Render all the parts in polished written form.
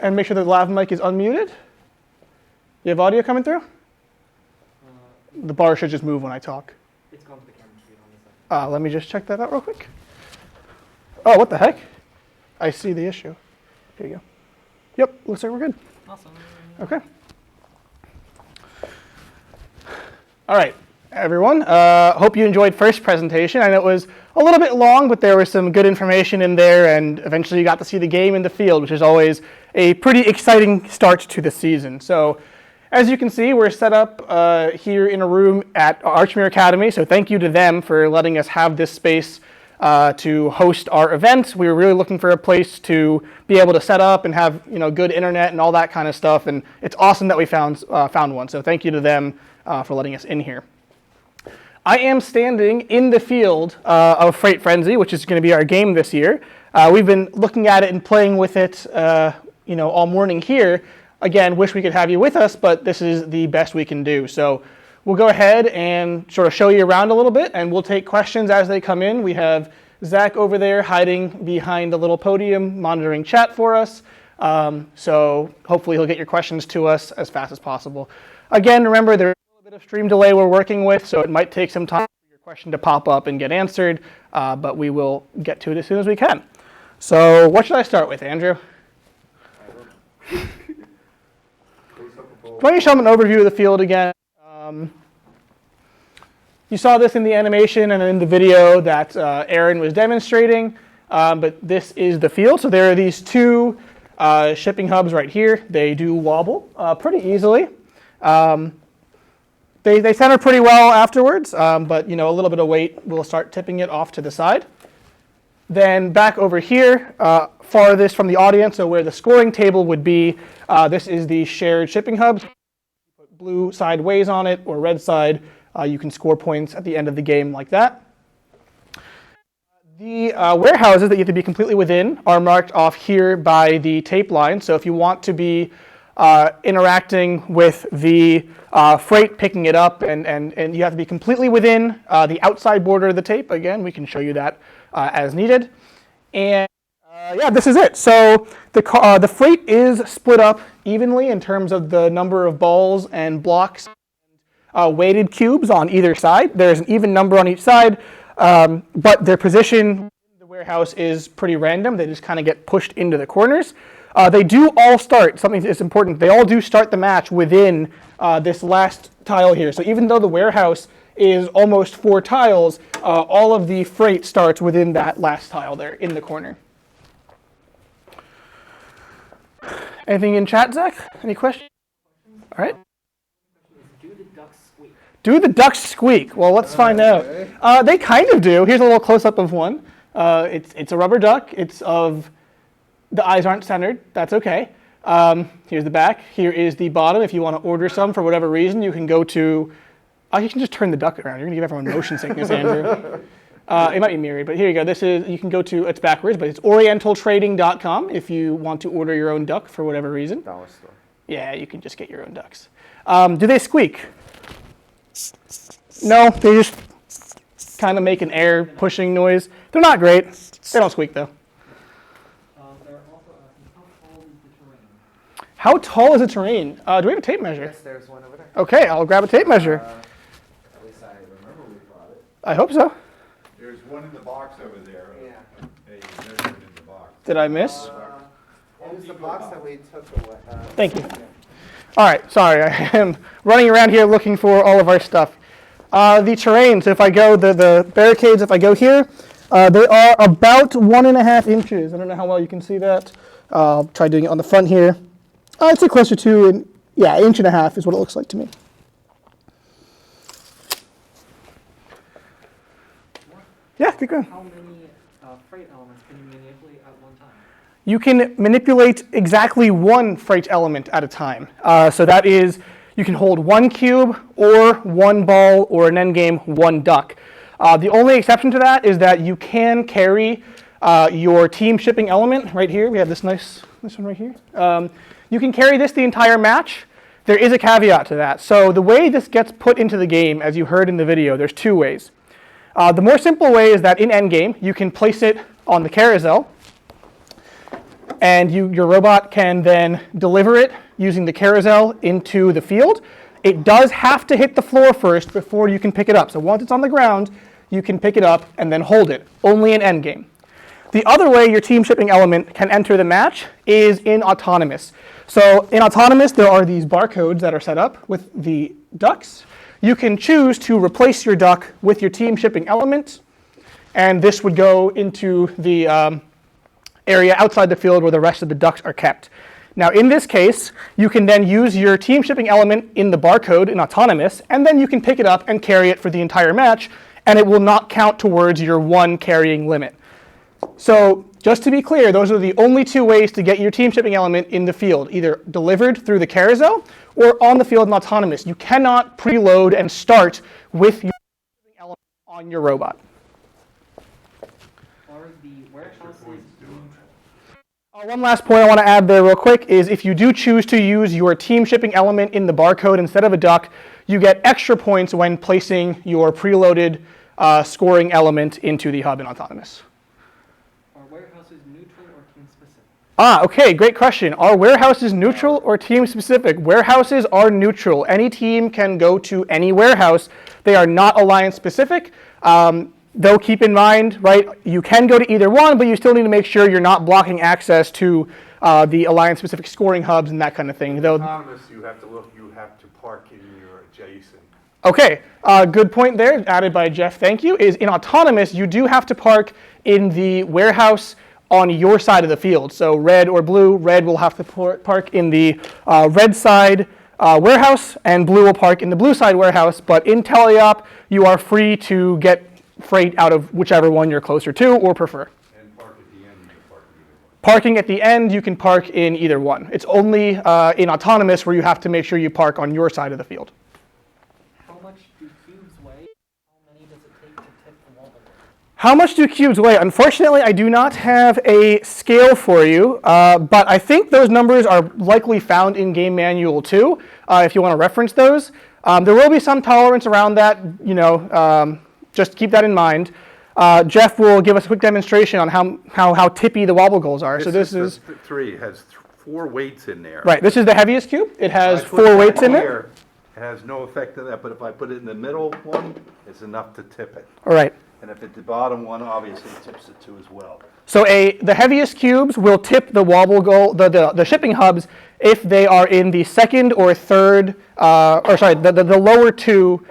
and make sure the lav mic is unmuted. You have audio coming through? The bar should just move when I talk. It's gone to the camera feed on this side. Let me just check that out real quick. Oh, what the heck? I see the issue. Here you go. Yep, looks like we're good. Awesome. Okay. All right, everyone. Hope you enjoyed first presentation. I know it was a little bit long, but there was some good information in there, and eventually you got to see the game in the field, which is always a pretty exciting start to the season. So, as you can see, we're set up here in a room at Archmere Academy, so thank you to them for letting us have this space to host our event. We were really looking for a place to be able to set up and have good internet and all that kind of stuff, and it's awesome that we found one, so thank you to them for letting us in here. I am standing in the field of Freight Frenzy, which is going to be our game this year. We've been looking at it and playing with it all morning here. Again, wish we could have you with us, but this is the best we can do. So we'll go ahead and sort of show you around a little bit, and we'll take questions as they come in. We have Zach over there hiding behind the little podium, monitoring chat for us. So hopefully he'll get your questions to us as fast as possible. Again, remember there's a little bit of stream delay we're working with, so it might take some time for your question to pop up and get answered, but we will get to it as soon as we can. So what should I start with, Andrew? Why don't you show them an overview of the field again? You saw this in the animation and in the video that Aaron was demonstrating, but this is the field. So there are these two shipping hubs right here. They do wobble pretty easily. They center pretty well afterwards, but a little bit of weight will start tipping it off to the side. Then back over here, farthest from the audience, so where the scoring table would be, this is the shared shipping hubs. Put blue sideways on it or red side, you can score points at the end of the game like that. The warehouses that you have to be completely within are marked off here by the tape line. So if you want to be interacting with the freight, picking it up, and you have to be completely within the outside border of the tape. Again, we can show you that as needed. And yeah, this is it. So the freight is split up evenly in terms of the number of balls and blocks, weighted cubes on either side. There's an even number on each side, but their position in the warehouse is pretty random. They just kind of get pushed into the corners. They do all start, something that's important, they all do start the match within this last tile here. So even though the warehouse is almost 4 tiles, all of the freight starts within that last tile there in the corner. Anything in chat, Zach? Any questions? All right. Do the ducks squeak? Do the ducks squeak? Well, let's find out. They kind of do. Here's a little close-up of one. It's a rubber duck. The eyes aren't centered. That's okay. Here's the back. Here is the bottom. If you want to order some for whatever reason, you can go to... you can just turn the duck around. You're going to give everyone motion sickness, Andrew. It might be mirrored, but here you go. You can go to, it's backwards, but it's orientaltrading.com if you want to order your own duck for whatever reason. Dollar store. Yeah, you can just get your own ducks. Do they squeak? No, they just kind of make an air pushing noise. They're not great. They don't squeak, though. They're also asking, how tall is the terrain? Do we have a tape measure? Yes, there's one over there. Okay, I'll grab a tape measure. At least I remember we brought it. I hope so. There's one in the box over there. Yeah. Hey, you measured in the box. Did I miss? It was the box that we took away. Thank you. All right, sorry, I am running around here looking for all of our stuff. The terrain, so if I go, the barricades, if I go here, they are about 1.5 inches. I don't know how well you can see that. I'll try doing it on the front here. I'd say closer to, an 1.5 inches is what it looks like to me. Yeah, keep going. how many freight elements can you manipulate at one time? You can manipulate exactly one freight element at a time. So that is, you can hold 1 cube or 1 ball or in endgame 1 duck. The only exception to that is that you can carry your team shipping element right here. We have this one right here. You can carry this the entire match. There is a caveat to that. So the way this gets put into the game, as you heard in the video, there's 2 ways. The more simple way is that in endgame, you can place it on the carousel, and your robot can then deliver it using the carousel into the field. It does have to hit the floor first before you can pick it up. So once it's on the ground, you can pick it up and then hold it, only in endgame. The other way your team shipping element can enter the match is in autonomous. So in autonomous, there are these barcodes that are set up with the ducks. You can choose to replace your duck with your team shipping element, and this would go into the area outside the field where the rest of the ducks are kept. Now in this case, you can then use your team shipping element in the barcode in autonomous, and then you can pick it up and carry it for the entire match, and it will not count towards your 1 carrying limit. So just to be clear, those are the only 2 ways to get your team shipping element in the field, either delivered through the carousel or on the field in autonomous. You cannot preload and start with your shipping element on your robot. Are the warehouses neutral? One last point I want to add there real quick is if you do choose to use your team shipping element in the barcode instead of a duck, you get extra points when placing your preloaded scoring element into the hub in autonomous. Are warehouses neutral or team specific? Okay, great question. Are warehouses neutral or team specific? Warehouses are neutral. Any team can go to any warehouse. They are not alliance specific. Though keep in mind, right, you can go to either one, but you still need to make sure you're not blocking access to the alliance-specific scoring hubs and that kind of thing. Though, Autonomous, you have to park in your adjacent. okay, good point there, added by Jeff, thank you, is in autonomous, you do have to park in the warehouse on your side of the field. So red or blue, red will have to park in the red side warehouse, and blue will park in the blue side warehouse, but in teleop, you are free to get freight out of whichever one you're closer to or prefer. And park at the end, you can park in either one. Parking at the end, you can park in either one. It's only in autonomous where you have to make sure you park on your side of the field. How much do cubes weigh? How many does it take to tip the wobble? How much do cubes weigh? Unfortunately, I do not have a scale for you, but I think those numbers are likely found in game manual too, if you want to reference those. There will be some tolerance around that, you know, just keep that in mind. Jeff will give us a quick demonstration on how tippy the wobble goals are. So this is the 3, it has 4 weights in there. right. This is the heaviest cube. It has If I put 4 that weights in it. here, it has no effect on that, but if I put it in the middle one, it's enough to tip it. All right. And if it's the bottom one, obviously it tips it too as well. So the heaviest cubes will tip the wobble goal, the shipping hubs, if they are in the second or third, the lower 2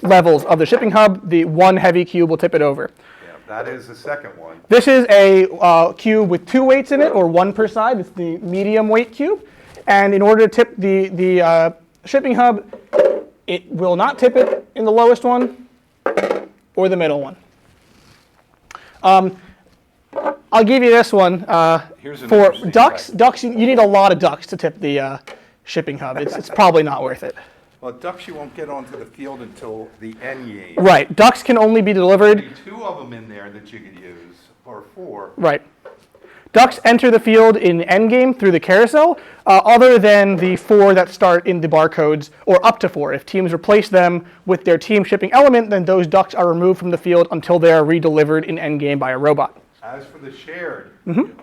levels of the shipping hub. The 1 heavy cube will tip it over. Yeah, that is the second one. This is a cube with 2 weights in it, or 1 per side. It's the medium weight cube. And in order to tip the shipping hub, it will not tip it in the lowest one or the middle one. I'll give you this one. Here's an For interesting ducks, fact. you need a lot of ducks to tip the shipping hub. It's probably not worth it. Well, ducks you won't get onto the field until the end game. Right, ducks can only be delivered. There'll be 2 of them in there that you could use, or 4. Right. Ducks enter the field in endgame through the carousel, other than the 4 that start in the barcodes, or up to 4. If teams replace them with their team shipping element, then those ducks are removed from the field until they are redelivered in endgame by a robot. As for the shared on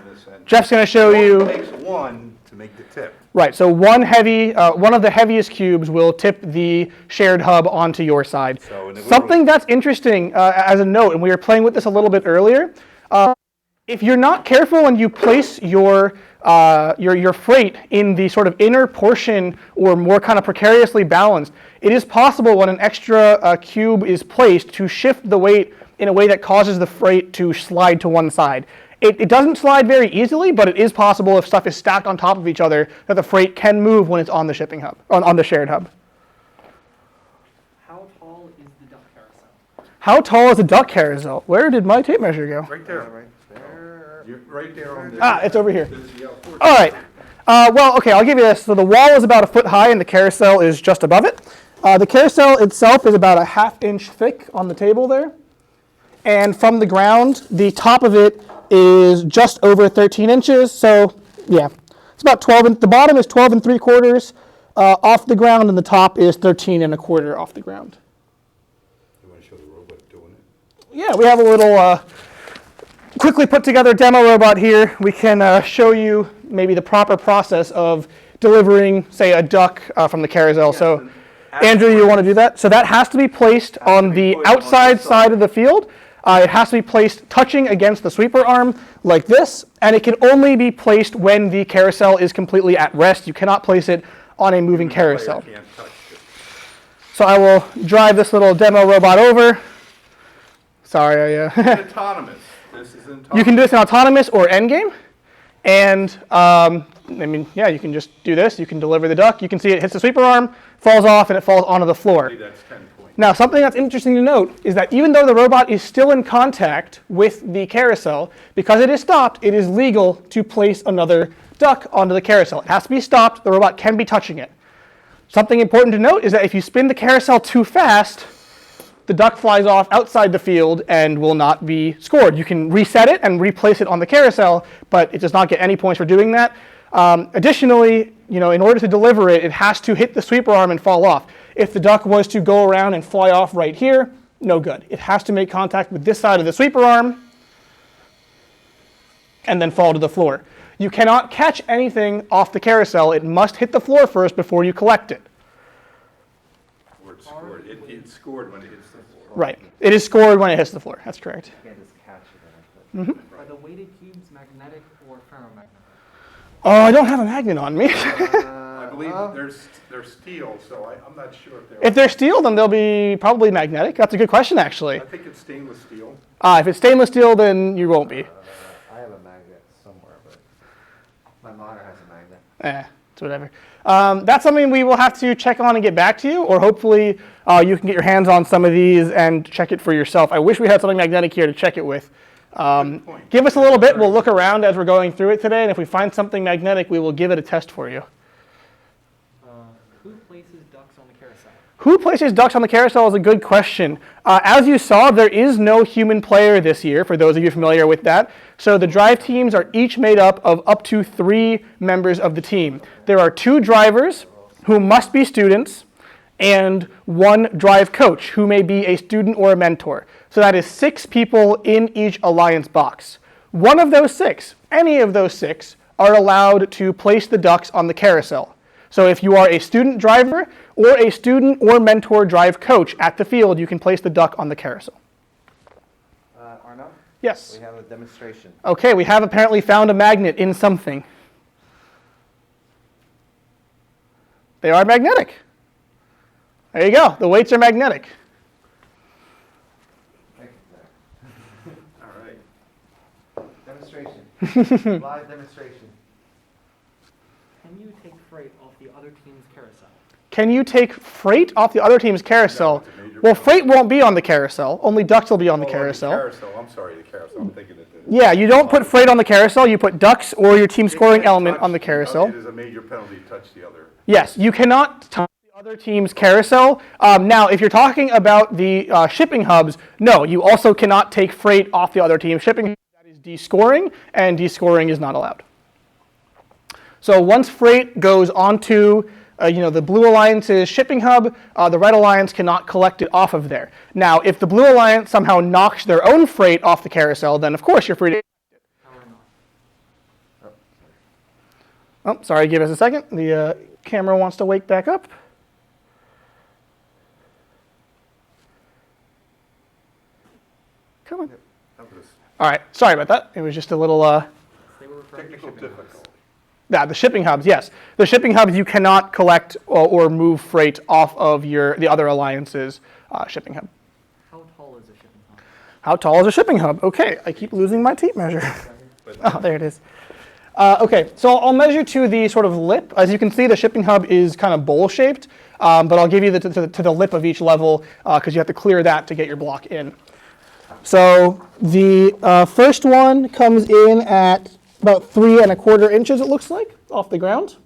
this end, Jeff's going to show you. it takes 1 to make the tip. Right, so one of the heaviest cubes will tip the shared hub onto your side. So, and it Something that's interesting as a note, and we were playing with this a little bit earlier, if you're not careful and you place your freight in the sort of inner portion or more kind of precariously balanced, it is possible when an extra cube is placed to shift the weight in a way that causes the freight to slide to one side. It doesn't slide very easily, but it is possible if stuff is stacked on top of each other that the freight can move when it's on the shipping hub, on the shared hub. How tall is the duck carousel? How tall is the duck carousel? Where did my tape measure go? Right there. Right there. You're right there on the. It's over here. This is the outdoor. All right. Well, okay, I'll give you this. So the wall is about 1 foot high and the carousel is just above it. The carousel itself is about a 1/2 inch thick on the table there. And from the ground, the top of it is just over 13 inches. So yeah, it's about 12. The bottom is 12 3/4 off the ground, and the top is 13 1/4 off the ground. You want to show the robot doing it? Yeah, we have a little quickly put together a demo robot here. We can show you maybe the proper process of delivering, say, a duck from the carousel. So, Andrew, you want to do that? So that has to be placed on the outside side of the field. It has to be placed touching against the sweeper arm like this, and it can only be placed when the carousel is completely at rest. You cannot place it on a moving carousel. So I will drive this little demo robot over. Sorry, Autonomous. This is autonomous. You can do this in autonomous or endgame, and I mean, yeah, you can just do this. You can deliver the duck. You can see it hits the sweeper arm, falls off, and it falls onto the floor. That's 10 points. Now, something that's interesting to note is that even though the robot is still in contact with the carousel, because it is stopped, it is legal to place another duck onto the carousel. It has to be stopped. The robot can be touching it. Something important to note is that if you spin the carousel too fast, the duck flies off outside the field and will not be scored. You can reset it and replace it on the carousel, but it does not get any points for doing that. Additionally, in order to deliver it, it has to hit the sweeper arm and fall off. If the duck was to go around and fly off right here, no good. It has to make contact with this side of the sweeper arm and then fall to the floor. You cannot catch anything off the carousel. It must hit the floor first before you collect it. It's scored. It's scored when it hits the floor. Right. It is scored when it hits the floor. That's correct. You can't just catch it. Are the weighted cubes magnetic or ferromagnetic? Oh, I don't have a magnet on me. I believe they're steel, so I'm not sure if they're. If they're steel, then they'll be probably magnetic. That's a good question, actually. I think it's stainless steel. If it's stainless steel, then you won't be. I have a magnet somewhere, but my monitor has a magnet. It's whatever. That's something we will have to check on and get back to you, or hopefully you can get your hands on some of these and check it for yourself. I wish we had something magnetic here to check it with. Give us a little bit. We'll look around as we're going through it today, and if we find something magnetic, we will give it a test for you. Who places ducks on the carousel? Who places ducks on the carousel is a good question. As you saw, there is no human player this year, for those of you familiar with that. So the drive teams are each made up to 3 members of the team. There are 2 drivers who must be students and 1 drive coach who may be a student or a mentor. So that is 6 people in each alliance box. One of those 6, any of those 6, are allowed to place the ducks on the carousel. So if you are a student driver or a student or mentor drive coach at the field, you can place the duck on the carousel. Arnaud? Yes. We have a demonstration. Okay, we have apparently found a magnet in something. They are magnetic. There you go. The weights are magnetic. Thank you, All right. Demonstration. Live demonstration. Can you take freight off the other team's carousel? Can you take freight off the other team's carousel? That's a major Well, problem. freight won't be on the carousel. Only ducks will be on the Oh, carousel. I'm sorry, the carousel. I'm thinking that. Yeah, you don't put freight on the carousel. You put ducks or your team scoring element on the carousel. It is a major penalty to touch the other. Yes, you cannot touch the other team's carousel. Now, if you're talking about the shipping hubs, no, you also cannot take freight off the other team's shipping hubs. That is descoring, and descoring is not allowed. So once freight goes onto the Blue Alliance's shipping hub, the Red Alliance cannot collect it off of there. Now, if the Blue Alliance somehow knocks their own freight off the carousel, then of course you're free to. How or not? Oh, sorry, give us a second. The camera wants to wake back up. Come on. That was All right, sorry about that. It was just a little. They were referring to technical shipping hubs. difficult. Yeah, the shipping hubs, yes. The shipping hubs, you cannot collect or move freight off of the other alliance's shipping hub. How tall is a shipping hub? How tall is a shipping hub? Okay, I keep losing my tape measure. Oh, there it is. Okay, so I'll measure to the sort of lip. As you can see, the shipping hub is kind of bowl-shaped, but I'll give you to the lip of each level because you have to clear that to get your block in. So the first one comes in at about 3 1/4 inches, it looks like, off the ground.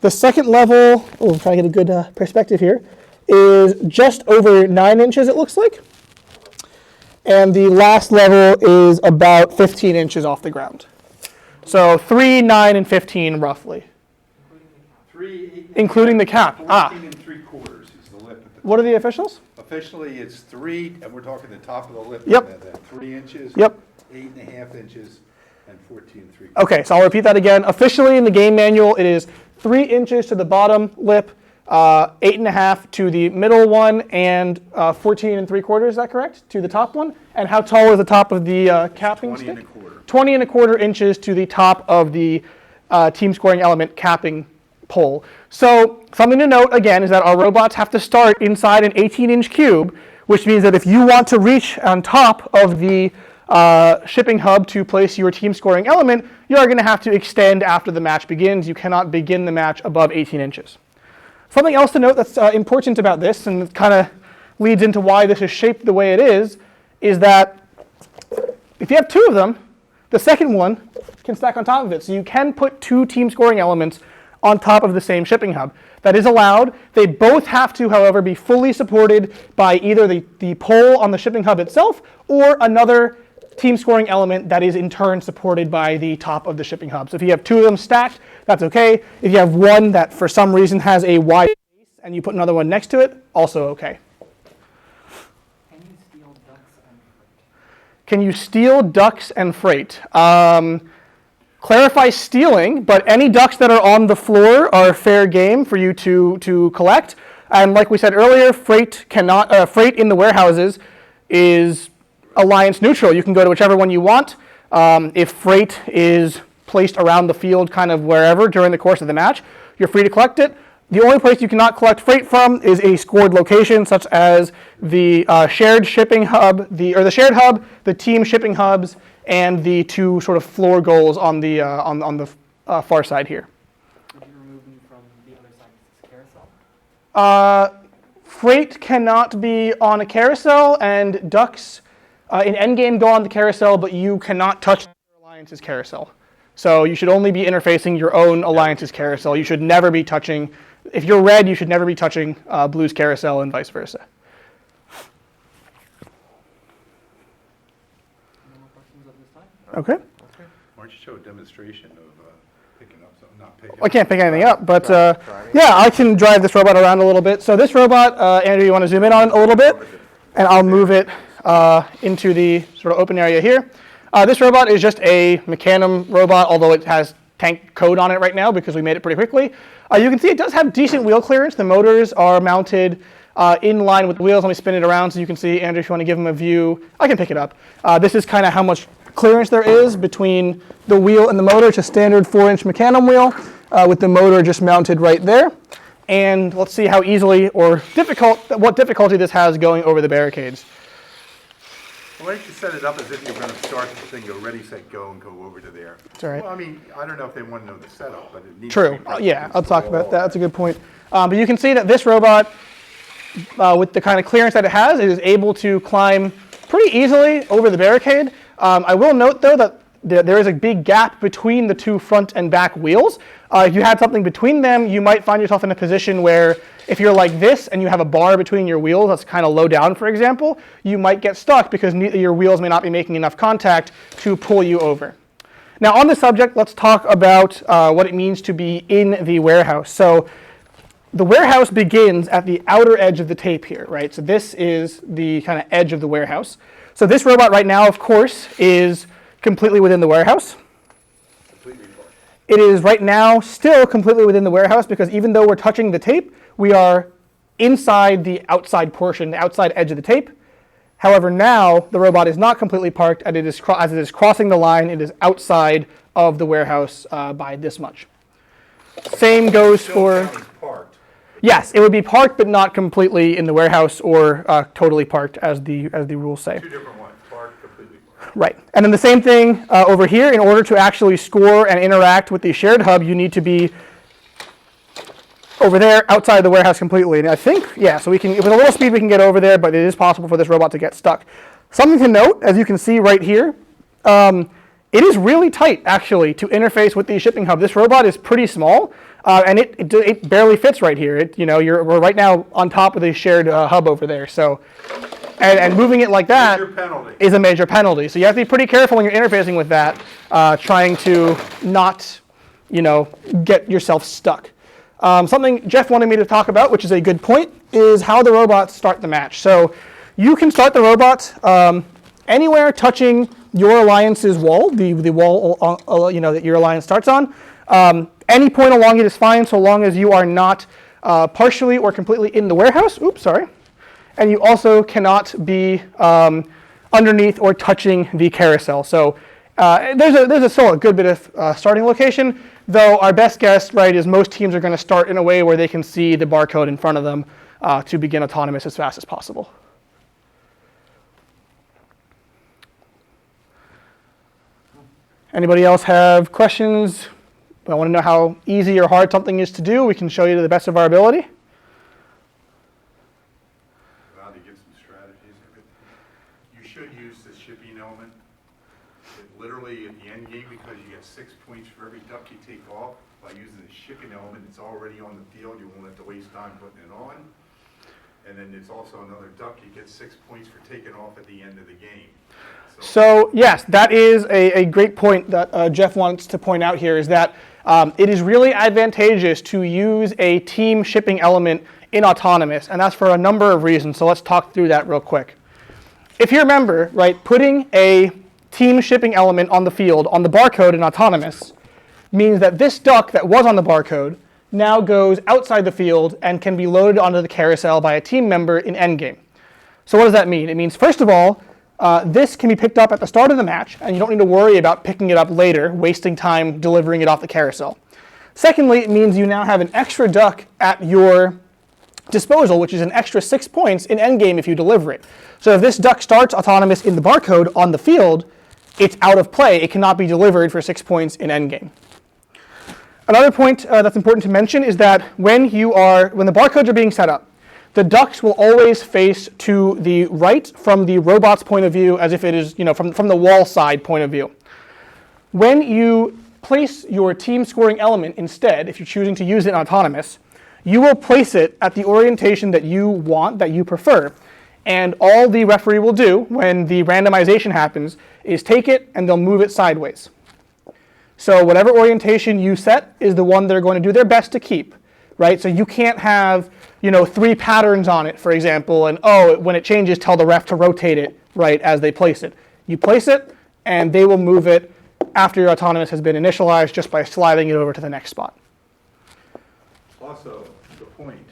The second level, we'll try to get a good perspective here, is just over 9 inches, it looks like. And the last level is about 15 inches off the ground. So 3, 9, and 15 roughly. Including the cap. 14 3/4 is the lip. At the What are the officials? Officially, it's 3, and we're talking the top of the lip. Yep. And then 3 inches. Yep. 8.5 inches and 14.3. Okay, so I'll repeat that again. Officially in the game manual, it is 3 inches to the bottom lip, 8.5 to the middle one, and 14.75. Is that correct? To the top one. And how tall is the top of the capping 20 stick? and a quarter. 20.25 inches to the top of the team scoring element capping pole. So something to note again is that our robots have to start inside an 18-inch cube, which means that if you want to reach on top of the shipping hub to place your team scoring element, you are going to have to extend after the match begins. You cannot begin the match above 18 inches. Something else to note that's important about this, and it kind of leads into why this is shaped the way it is that if you have two of them, the second one can stack on top of it. So you can put two team scoring elements on top of the same shipping hub. That is allowed. They both have to, however, be fully supported by either the pole on the shipping hub itself or another team scoring element that is in turn supported by the top of the shipping hub. So if you have two of them stacked, that's okay. If you have one that for some reason has a wide base and you put another one next to it, also okay. Can you steal ducks and freight? Can you steal ducks and freight? Clarify stealing, but any ducks that are on the floor are fair game for you to collect. And like we said earlier, freight in the warehouses is alliance neutral. You can go to whichever one you want. If freight is placed around the field kind of wherever during the course of the match, you're free to collect it. The only place you cannot collect freight from is a scored location, such as the shared shipping hub, the shared hub, the team shipping hubs, and the two sort of floor goals on the far side here. Would you remove them from the other side of this carousel? Freight cannot be on a carousel, and ducks in endgame go on the carousel, but you cannot touch your alliance's carousel. So you should only be interfacing your own alliance's carousel. You should never be touching, if you're red, you should never be touching blue's carousel and vice versa. No more questions at this time? Okay. Why don't you show a demonstration of picking up something, not picking I can't pick anything up, but Try yeah, I can drive this robot around a little bit. So this robot, Andrew, you want to zoom in on a little bit? And I'll move it into the sort of open area here. This robot is just a Mecanum robot, although it has tank code on it right now because we made it pretty quickly. You can see it does have decent wheel clearance. The motors are mounted in line with the wheels. Let me spin it around so you can see. Andrew, if you want to give him a view, I can pick it up. This is kind of how much clearance there is between the wheel and the motor. It's a standard 4-inch Mecanum wheel with the motor just mounted right there. And let's see how easily or what difficulty this has going over the barricades. Why don't you set it up as if you're going to start the thing, go ready, set, go, and go over to there? That's all right. Well, I mean, I don't know if they want to know the setup, but it needs True. to be Yeah, I'll talk about that. That's a good point. But you can see that this robot, with the kind of clearance that it has, it is able to climb pretty easily over the barricade. I will note, though, that there is a big gap between the two front and back wheels. If you had something between them, you might find yourself in a position where if you're like this and you have a bar between your wheels that's kind of low down, for example, you might get stuck because your wheels may not be making enough contact to pull you over. Now on this subject, let's talk about what it means to be in the warehouse. So the warehouse begins at the outer edge of the tape here, right? So this is the kind of edge of the warehouse. So this robot right now, of course, is completely within the warehouse. It is right now still completely within the warehouse because even though we're touching the tape, we are inside the outside portion, the outside edge of the tape. However, now the robot is not completely parked, and as it is crossing the line, it is outside of the warehouse by this much. Same goes for... parked. Yes, it would be parked, but not completely in the warehouse or totally parked, as the rules say. Two different ones, parked, completely parked. Right. And then the same thing over here. In order to actually score and interact with the shared hub, you need to be over there outside the warehouse completely. And I think, yeah, so we can, with a little speed, we can get over there, but it is possible for this robot to get stuck. Something to note, as you can see right here, it is really tight, actually, to interface with the shipping hub. This robot is pretty small, and it barely fits right here. We're right now on top of the shared hub over there. So, and moving it like that is a major penalty. So you have to be pretty careful when you're interfacing with that, trying to not, get yourself stuck. Something Jeff wanted me to talk about, which is a good point, is how the robots start the match. So you can start the robot anywhere touching your alliance's wall, the wall that your alliance starts on. Any point along it is fine, so long as you are not partially or completely in the warehouse. Oops, sorry. And you also cannot be underneath or touching the carousel. So there's still a good bit of starting location, though our best guess, right, is most teams are going to start in a way where they can see the barcode in front of them to begin autonomous as fast as possible. Anybody else have questions? I want to know how easy or hard something is to do. We can show you to the best of our ability. Well, to give some strategies, you should use the shipping element. It literally, at the end game, because you get 6 points for every duck you take off, by using the shipping element, it's already on the field. You won't have to waste time putting it on. And then there's also another duck. You get 6 points for taking off at the end of the game. So yes, that is a great point that Jeff wants to point out here, is that it is really advantageous to use a team shipping element in autonomous, and that's for a number of reasons. So let's talk through that real quick. If you remember, right, putting a team shipping element on the field on the barcode in autonomous means that this duck that was on the barcode now goes outside the field and can be loaded onto the carousel by a team member in endgame. So what does that mean? It means, first of all, this can be picked up at the start of the match, and you don't need to worry about picking it up later, wasting time delivering it off the carousel. Secondly, it means you now have an extra duck at your disposal, which is an extra 6 points in endgame if you deliver it. So if this duck starts autonomous in the barcode on the field, it's out of play. It cannot be delivered for 6 points in endgame. Another point that's important to mention is that when the barcodes are being set up, the ducks will always face to the right from the robot's point of view, as if it is, from the wall side point of view. When you place your team scoring element instead, if you're choosing to use it in autonomous, you will place it at the orientation that you want, that you prefer. And all the referee will do when the randomization happens is take it and they'll move it sideways. So whatever orientation you set is the one they're going to do their best to keep, right? So you can't have 3 patterns on it, for example, and when it changes, tell the ref to rotate it, right, as they place it. You place it, and they will move it after your autonomous has been initialized just by sliding it over to the next spot. Also, the point,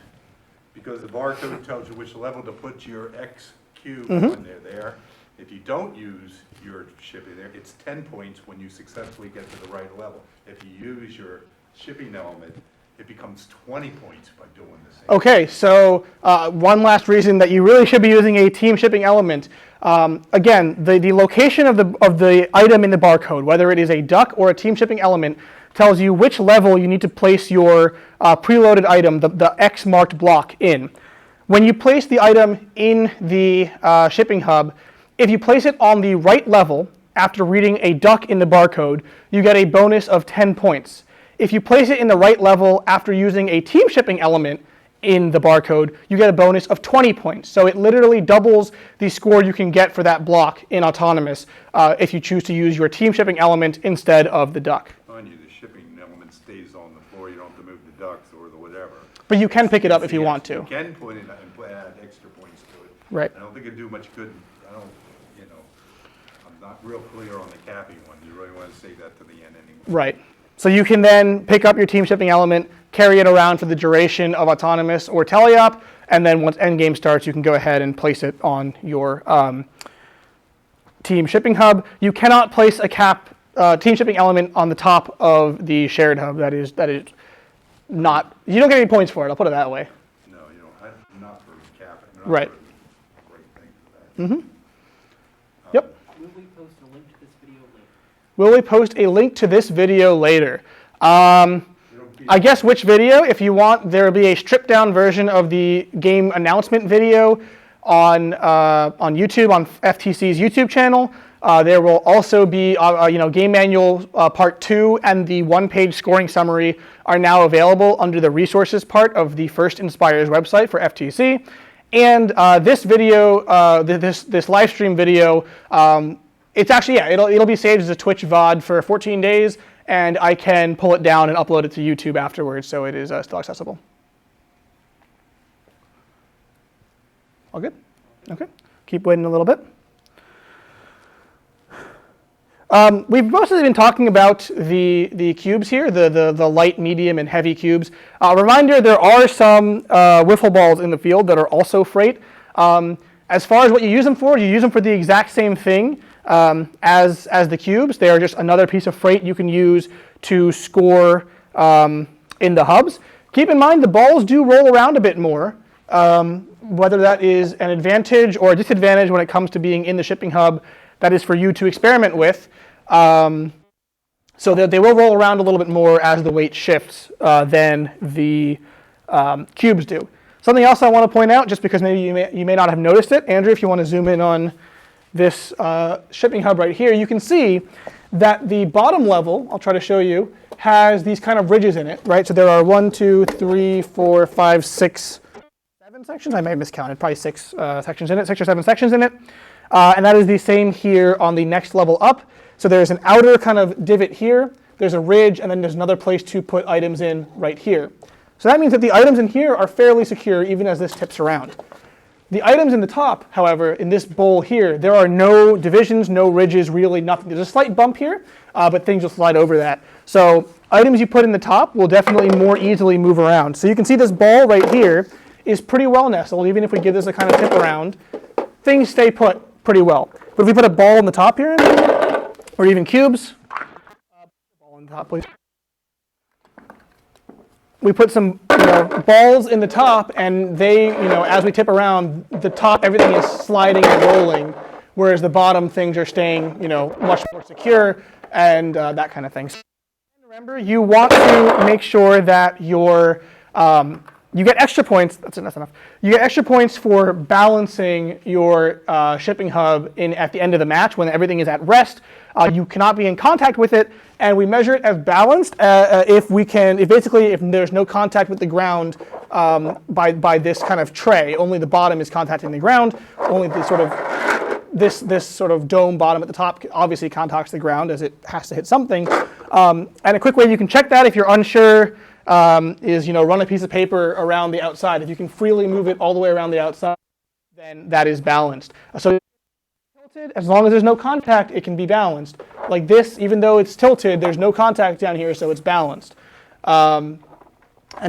because the barcode tells you which level to put your X cube Mm-hmm. on there. If you don't use your shipping there, it's 10 points when you successfully get to the right level. If you use your shipping element, it becomes 20 points by doing the same. Okay, so one last reason that you really should be using a team shipping element. Again, the location of the item in the barcode, whether it is a duck or a team shipping element, tells you which level you need to place your preloaded item, the X marked block, in. When you place the item in the shipping hub, if you place it on the right level after reading a duck in the barcode, you get a bonus of 10 points. If you place it in the right level after using a team shipping element in the barcode, you get a bonus of 20 points. So it literally doubles the score you can get for that block in autonomous if you choose to use your team shipping element instead of the duck. Mind you, the shipping element stays on the floor. You don't have to move the ducks or the whatever. But you can pick it up if you want to. You can put it and add extra points to it. Right. I don't think it'd do much good. I'm not real clear on the capping one. You really want to save that to the end anyway. Right. So you can then pick up your team shipping element, carry it around for the duration of autonomous or teleop, and then once endgame starts, you can go ahead and place it on your team shipping hub. You cannot place a team shipping element on the top of the shared hub. That is not. You don't get any points for it. I'll put it that way. No, you don't. Not for capping. Not Right. For a great thing for that. Mm-hmm. Yep. Will we post a link to this video later? Will we post a link to this video later? I guess which video? If you want, there will be a stripped down version of the game announcement video on YouTube, on FTC's YouTube channel. There will also be, Game Manual Part 2 and the one-page scoring summary are now available under the resources part of the First Inspires website for FTC. And this video, this live stream video, it's actually, it'll be saved as a Twitch VOD for 14 days, and I can pull it down and upload it to YouTube afterwards, so it is still accessible. All good? Okay. Keep waiting a little bit. We've mostly been talking about the cubes here, the light, medium, and heavy cubes. Reminder, there are some wiffle balls in the field that are also freight. As far as what you use them for the exact same thing as the cubes. They are just another piece of freight you can use to score in the hubs. Keep in mind the balls do roll around a bit more, whether that is an advantage or a disadvantage when it comes to being in the shipping hub. That is for you to experiment with. So that they will roll around a little bit more as the weight shifts than the cubes do. Something else I want to point out, just because maybe you may not have noticed it, Andrew, if you want to zoom in on this shipping hub right here, you can see that the bottom level, I'll try to show you, has these kind of ridges in it, right? So there are 1, 2, 3, 4, 5, 6, 7 sections. I may have miscounted, probably 6 sections in it, 6 or 7 sections in it. And that is the same here on the next level up. So there's an outer kind of divot here, there's a ridge, and then there's another place to put items in right here. So that means that the items in here are fairly secure even as this tips around. The items in the top, however, in this bowl here, there are no divisions, no ridges, really nothing. There's a slight bump here, but things will slide over that. So items you put in the top will definitely more easily move around. So you can see this ball right here is pretty well nestled. Even if we give this a kind of tip around, things stay put pretty well. But if we put a ball in the top here, or even cubes, ball in the top, please. We put some balls in the top, and they, as we tip around, the top, everything is sliding and rolling, whereas the bottom things are staying, much more secure and that kind of thing. So remember, you want to make sure that you get extra points. That's enough. You get extra points for balancing your shipping hub at the end of the match when everything is at rest. You cannot be in contact with it, and we measure it as balanced if there's no contact with the ground by this kind of tray. Only the bottom is contacting the ground. Only the sort of this sort of dome bottom at the top obviously contacts the ground as it has to hit something. And a quick way you can check that if you're unsure is run a piece of paper around the outside. If you can freely move it all the way around the outside, then that is balanced. So tilted, as long as there's no contact, it can be balanced. Like this, even though it's tilted, there's no contact down here, so it's balanced. And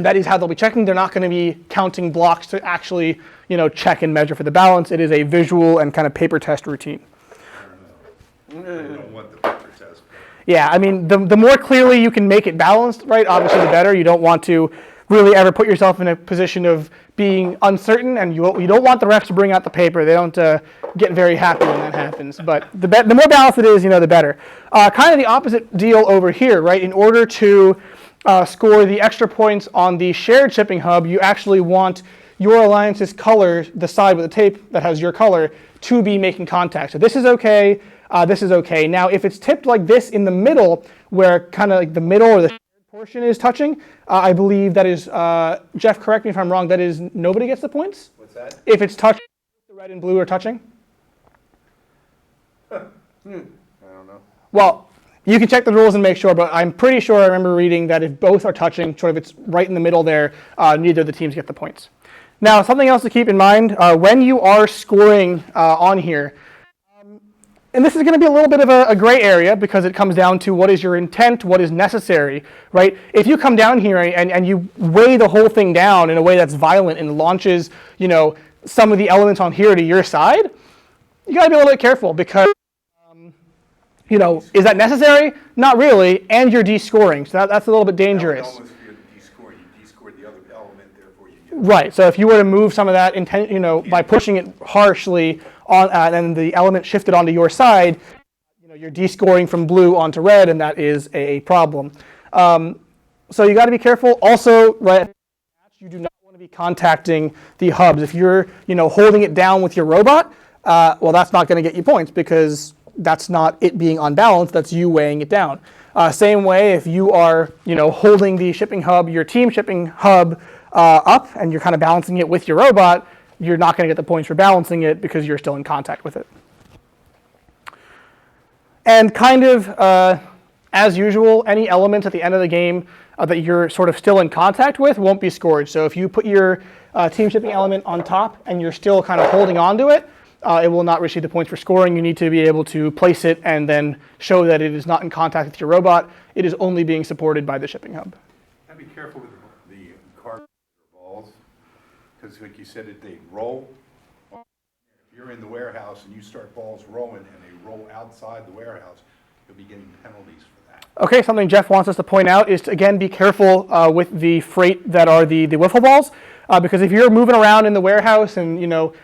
that is how they'll be checking. They're not going to be counting blocks to actually check and measure for the balance. It is a visual and kind of paper test routine. I don't want the paper test. Yeah, I mean, the more clearly you can make it balanced, right, obviously the better. You don't want to really ever put yourself in a position of being uncertain, and you don't want the refs to bring out the paper. They don't get very happy when that happens. But the more balanced it is, the better. Kind of the opposite deal over here, right? In order to score the extra points on the shared shipping hub, you actually want your alliance's color, the side with the tape that has your color, to be making contact. So this is okay. This is okay. Now, if it's tipped like this in the middle, where kind of like the middle or the shared portion is touching, I believe that is, Jeff, correct me if I'm wrong, that is nobody gets the points? What's that? If it's touching, the red and blue are touching? I don't know. Well, you can check the rules and make sure, but I'm pretty sure I remember reading that if both are touching, sort of it's right in the middle there, neither of the teams get the points. Now, something else to keep in mind, when you are scoring on here, and this is going to be a little bit of a gray area because it comes down to what is your intent, what is necessary, right? If you come down here and you weigh the whole thing down in a way that's violent and launches, some of the elements on here to your side, you got to be a little bit careful because, is that necessary? Not really, and you're descoring, so that's a little bit dangerous. Elements for you to descore, you descored the other element, therefore you get. Right. So if you were to move some of that intent, by pushing it harshly on, and the element shifted onto your side, you're descoring from blue onto red, and that is a problem. So you got to be careful. Also, right, you do not want to be contacting the hubs. If you're, holding it down with your robot, well, that's not going to get you points because that's not it being unbalanced. That's you weighing it down. Same way, if you are, holding the shipping hub, your team shipping hub up, and you're kind of balancing it with your robot, you're not going to get the points for balancing it because you're still in contact with it. And kind of, as usual, any element at the end of the game that you're sort of still in contact with won't be scored. So if you put your team shipping element on top and you're still kind of holding on to it, it will not receive the points for scoring. You need to be able to place it and then show that it is not in contact with your robot. It is only being supported by the shipping hub. And be careful with the card balls, because like you said, they roll. If you're in the warehouse and you start balls rolling and they roll outside the warehouse, you'll be getting penalties for that. Okay, something Jeff wants us to point out is to, again, be careful with the freight that are the wiffle balls, because if you're moving around in the warehouse and, you know,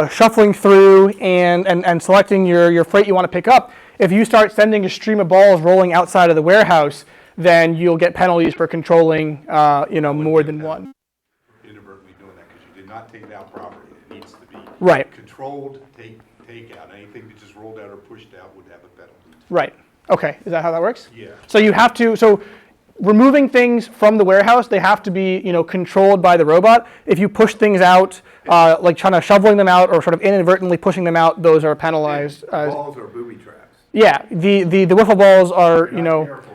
shuffling through and selecting your freight you want to pick up, if you start sending a stream of balls rolling outside of the warehouse, then you'll get penalties for controlling, you know, more than one. Inadvertently doing that because you did not take it out properly. It needs to be Right. controlled take out. Anything that just rolled out or pushed out would have a penalty. Right. Okay. Is that how that works? Yeah. So you have to. So removing things from the warehouse, they have to be, you know, controlled by the robot. If you push things out, like trying to shoveling them out or sort of inadvertently pushing them out, those are penalized. Balls are booby traps. Yeah. The wiffle balls are, you know. Careful.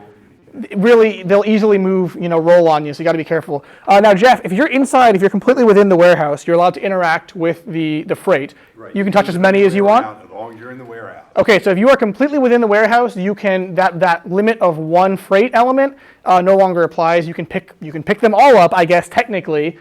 Really, they'll easily move, you know, roll on you, so you got to be careful. Now, Jeff, if you're inside, if you're completely within the warehouse, you're allowed to interact with the freight. Right. You can touch as many as you want. As long as you're in the warehouse. Okay, so if you are completely within the warehouse, you can that limit of one freight element no longer applies. You can pick them all up, I guess technically,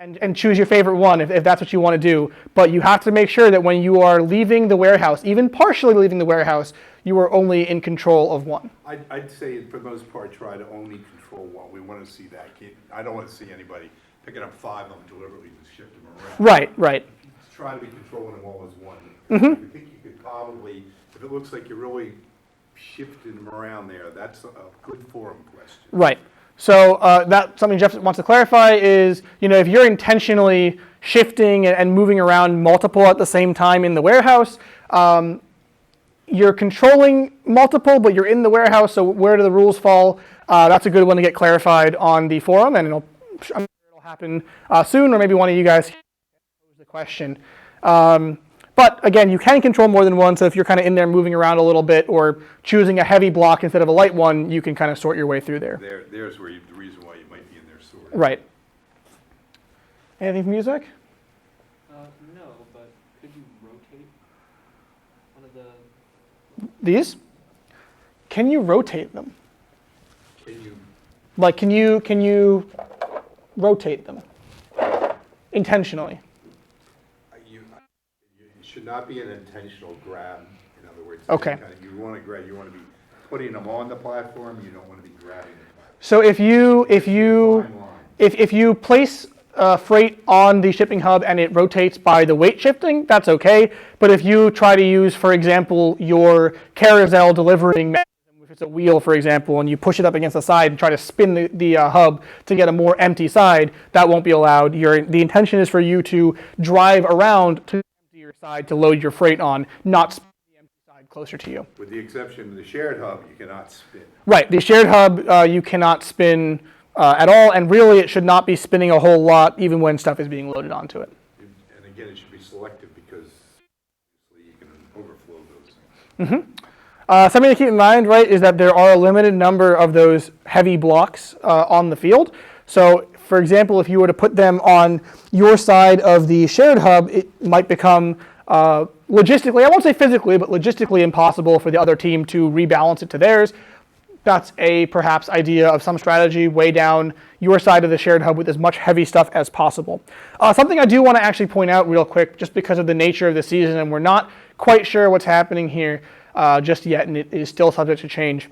and choose your favorite one if that's what you want to do. But you have to make sure that when you are leaving the warehouse, even partially leaving the warehouse, you are only in control of one. I'd say for the most part, try to only control one. We want to see that. I don't want to see anybody picking up 5 of them deliberately to shift them around. Right, right. Try to be controlling them all as one. Mm-hmm. I think you could probably, if it looks like you're really shifting them around there, that's a good forum question. Right. So that's something Jeff wants to clarify is, you know, if you're intentionally shifting and moving around multiple at the same time in the warehouse, you're controlling multiple, but you're in the warehouse, so where do the rules fall? That's a good one to get clarified on the forum, and I'm sure it'll happen soon, or maybe one of you guys pose the question. But again, you can control more than one, so if you're kind of in there moving around a little bit or choosing a heavy block instead of a light one, you can kind of sort your way through there. There's where the reason why you might be in there sorting. Right. Anything from you, Zach? No, but could you rotate one of the... These? Can you rotate them? Can you? Like, can you rotate them intentionally? It should not be an intentional grab. In other words, Okay. You want to grab. You want to be putting them on the platform. You don't want to be grabbing the platform. So if you place freight on the shipping hub and it rotates by the weight shifting, that's okay. But if you try to use, for example, your carousel delivering mechanism, if it's a wheel, for example, and you push it up against the side and try to spin the hub to get a more empty side, that won't be allowed. The intention is for you to drive around to the emptier side to load your freight on, not spin the empty side closer to you. With the exception of the shared hub, you cannot spin. Right, the shared hub you cannot spin at all, and really it should not be spinning a whole lot even when stuff is being loaded onto it. And again, it should be selective because you can overflow those things. Mm-hmm. Something to keep in mind, right, is that there are a limited number of those heavy blocks on the field. So, for example, if you were to put them on your side of the shared hub, it might become logistically, I won't say physically, but logistically impossible for the other team to rebalance it to theirs. That's a perhaps idea of some strategy, way down your side of the shared hub with as much heavy stuff as possible. Something I do want to actually point out real quick, just because of the nature of the season, and we're not quite sure what's happening here just yet, and it is still subject to change.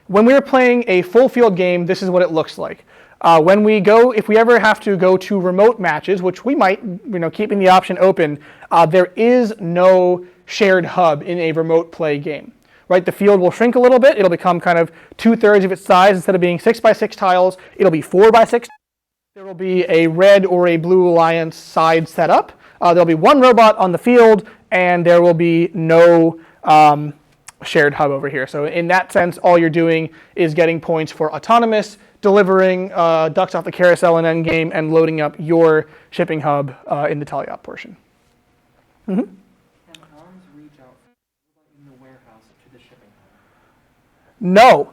When we're playing a full field game, this is what it looks like. When we go, if we ever have to go to remote matches, which we might, keeping the option open, there is no shared hub in a remote play game. Right, the field will shrink a little bit. It'll become kind of 2/3 of its size. Instead of being 6x6 tiles, it'll be 4x6. There will be a red or a blue alliance side set up. There'll be one robot on the field, and there will be no shared hub over here. So in that sense, all you're doing is getting points for autonomous, delivering ducks off the carousel in endgame, and loading up your shipping hub in the teleop portion. Mm-hmm. Can arms reach out in the warehouse to the shipping hub? No.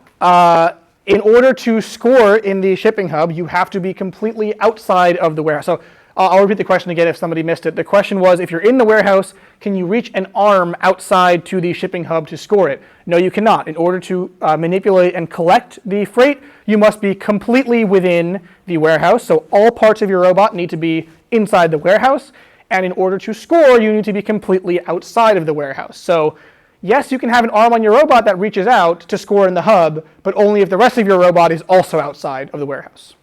In order to score in the shipping hub, you have to be completely outside of the warehouse. So I'll repeat the question again if somebody missed it. The question was, if you're in the warehouse, can you reach an arm outside to the shipping hub to score it? No, you cannot. In order to manipulate and collect the freight, you must be completely within the warehouse. So all parts of your robot need to be inside the warehouse. And in order to score, you need to be completely outside of the warehouse. So yes, you can have an arm on your robot that reaches out to score in the hub, but only if the rest of your robot is also outside of the warehouse.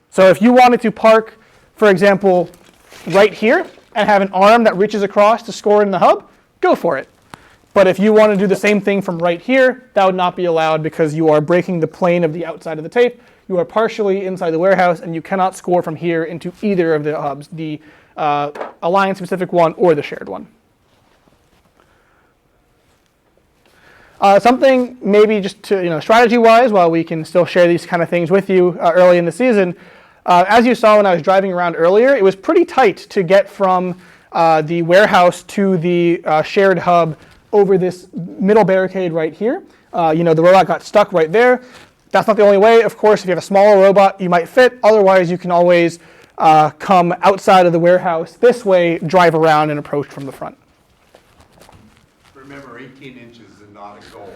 So if you wanted to park, for example, right here and have an arm that reaches across to score in the hub, go for it. But if you want to do the same thing from right here, that would not be allowed because you are breaking the plane of the outside of the tape. You are partially inside the warehouse, and you cannot score from here into either of the hubs, the Alliance-specific one or the shared one. Something maybe just to, strategy-wise, while we can still share these kind of things with you early in the season, as you saw when I was driving around earlier, it was pretty tight to get from the warehouse to the shared hub over this middle barricade right here. The robot got stuck right there. That's not the only way. Of course, if you have a smaller robot, you might fit. Otherwise, you can always come outside of the warehouse this way, drive around, and approach from the front. Remember, 18 inches is not a goal.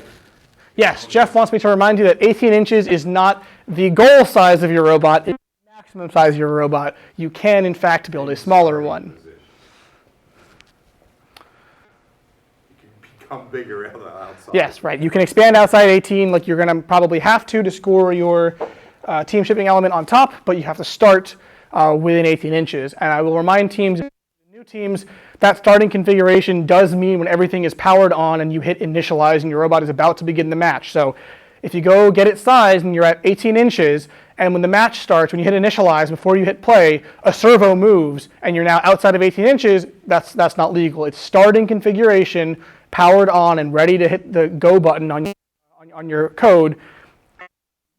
Yes, Jeff wants me to remind you that 18 inches is not the goal size of your robot. It's the maximum size of your robot. You can, in fact, build a smaller one. You can become bigger outside. Yes, right. You can expand outside 18, like you're going to probably have to score your team shipping element on top, but you have to start within 18 inches. And I will remind teams, new teams, that starting configuration does mean when everything is powered on and you hit initialize and your robot is about to begin the match. So if you go get it sized and you're at 18 inches, and when the match starts, when you hit initialize, before you hit play, a servo moves and you're now outside of 18 inches, that's not legal. It's starting configuration, powered on and ready to hit the go button on your code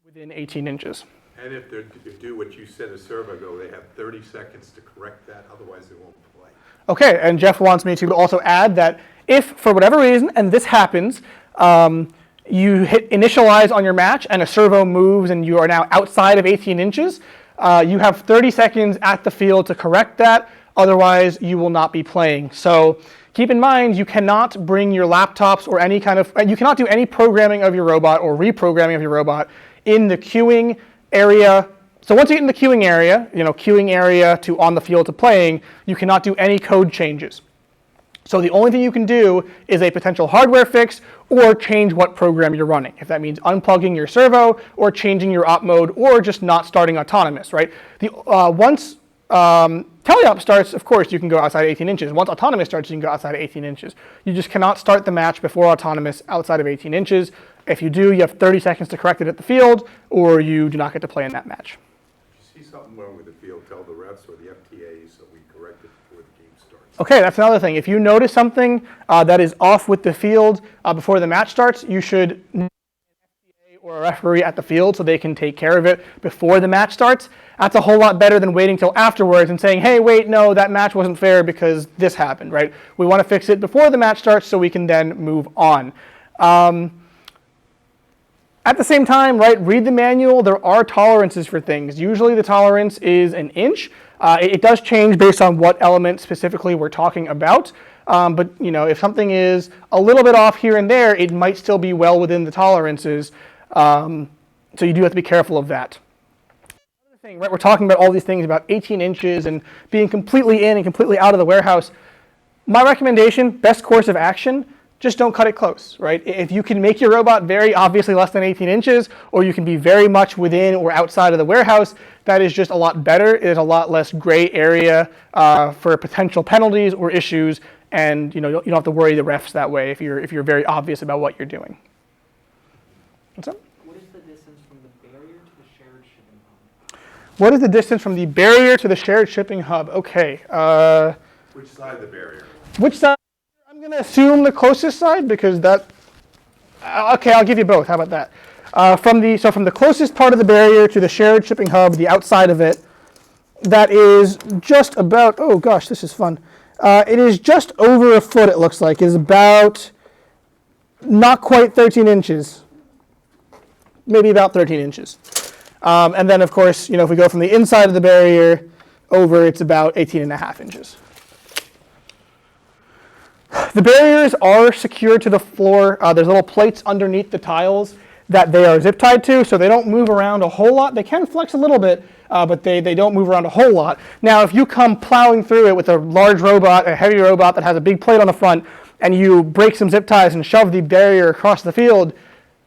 within 18 inches. And if they do what you said a servo ago, they have 30 seconds to correct that, otherwise they won't play. Okay, and Jeff wants me to also add that if, for whatever reason, and this happens, you hit initialize on your match and a servo moves and you are now outside of 18 inches, you have 30 seconds at the field to correct that, otherwise you will not be playing. So keep in mind, you cannot bring your laptops or you cannot do any programming of your robot or reprogramming of your robot in the queuing area. So once you get in the queuing area to on the field to playing, you cannot do any code changes. So the only thing you can do is a potential hardware fix or change what program you're running. If that means unplugging your servo or changing your op mode or just not starting autonomous, right? Once teleop starts, of course, you can go outside 18 inches. Once autonomous starts, you can go outside of 18 inches. You just cannot start the match before autonomous outside of 18 inches. If you do, you have 30 seconds to correct it at the field, or you do not get to play in that match. If you see something wrong with the field, tell the refs or the FTAs so we correct it before the game starts. Okay, that's another thing. If you notice something that is off with the field before the match starts, you should an FTA or a referee at the field so they can take care of it before the match starts. That's a whole lot better than waiting till afterwards and saying, hey, wait, no, that match wasn't fair because this happened, right? We want to fix it before the match starts so we can then move on. At the same time, right, read the manual. There are tolerances for things. Usually the tolerance is an inch. It does change based on what element specifically we're talking about. But if something is a little bit off here and there, it might still be well within the tolerances. So you do have to be careful of that. Another thing, right, we're talking about all these things about 18 inches and being completely in and completely out of the warehouse. My recommendation, best course of action, just don't cut it close, right? If you can make your robot very obviously less than 18 inches, or you can be very much within or outside of the warehouse, that is just a lot better. It is a lot less gray area for potential penalties or issues, and you don't have to worry the refs that way if you're very obvious about what you're doing. What's up? What is the distance from the barrier to the shared shipping hub? What is the distance from the barrier to the shared shipping hub? Okay. Which side of the barrier? Which side? I'm going to assume the closest side because that. Okay, I'll give you both. How about that? From the closest part of the barrier to the shared shipping hub, the outside of it, that is just about. Oh gosh, this is fun. It is just over a foot. It looks like. It is about not quite 13 inches. Maybe about 13 inches. And then, of course, if we go from the inside of the barrier over, it's about 18.5 inches. The barriers are secured to the floor. There's little plates underneath the tiles that they are zip tied to, so they don't move around a whole lot. They can flex a little bit, but they don't move around a whole lot. Now, if you come plowing through it with a large robot, a heavy robot that has a big plate on the front, and you break some zip ties and shove the barrier across the field,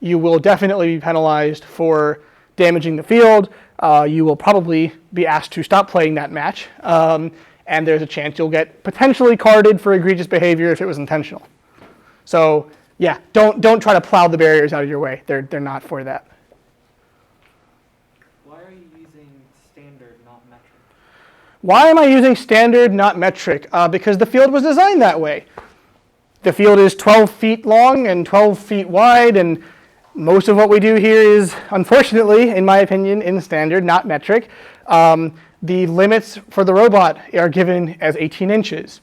you will definitely be penalized for damaging the field. You will probably be asked to stop playing that match, and there's a chance you'll get potentially carded for egregious behavior if it was intentional. So yeah, don't try to plow the barriers out of your way. They're not for that. Why are you using standard, not metric? Why am I using standard, not metric? Because the field was designed that way. The field is 12 feet long and 12 feet wide, and most of what we do here is, unfortunately, in my opinion, in standard, not metric. The limits for the robot are given as 18 inches,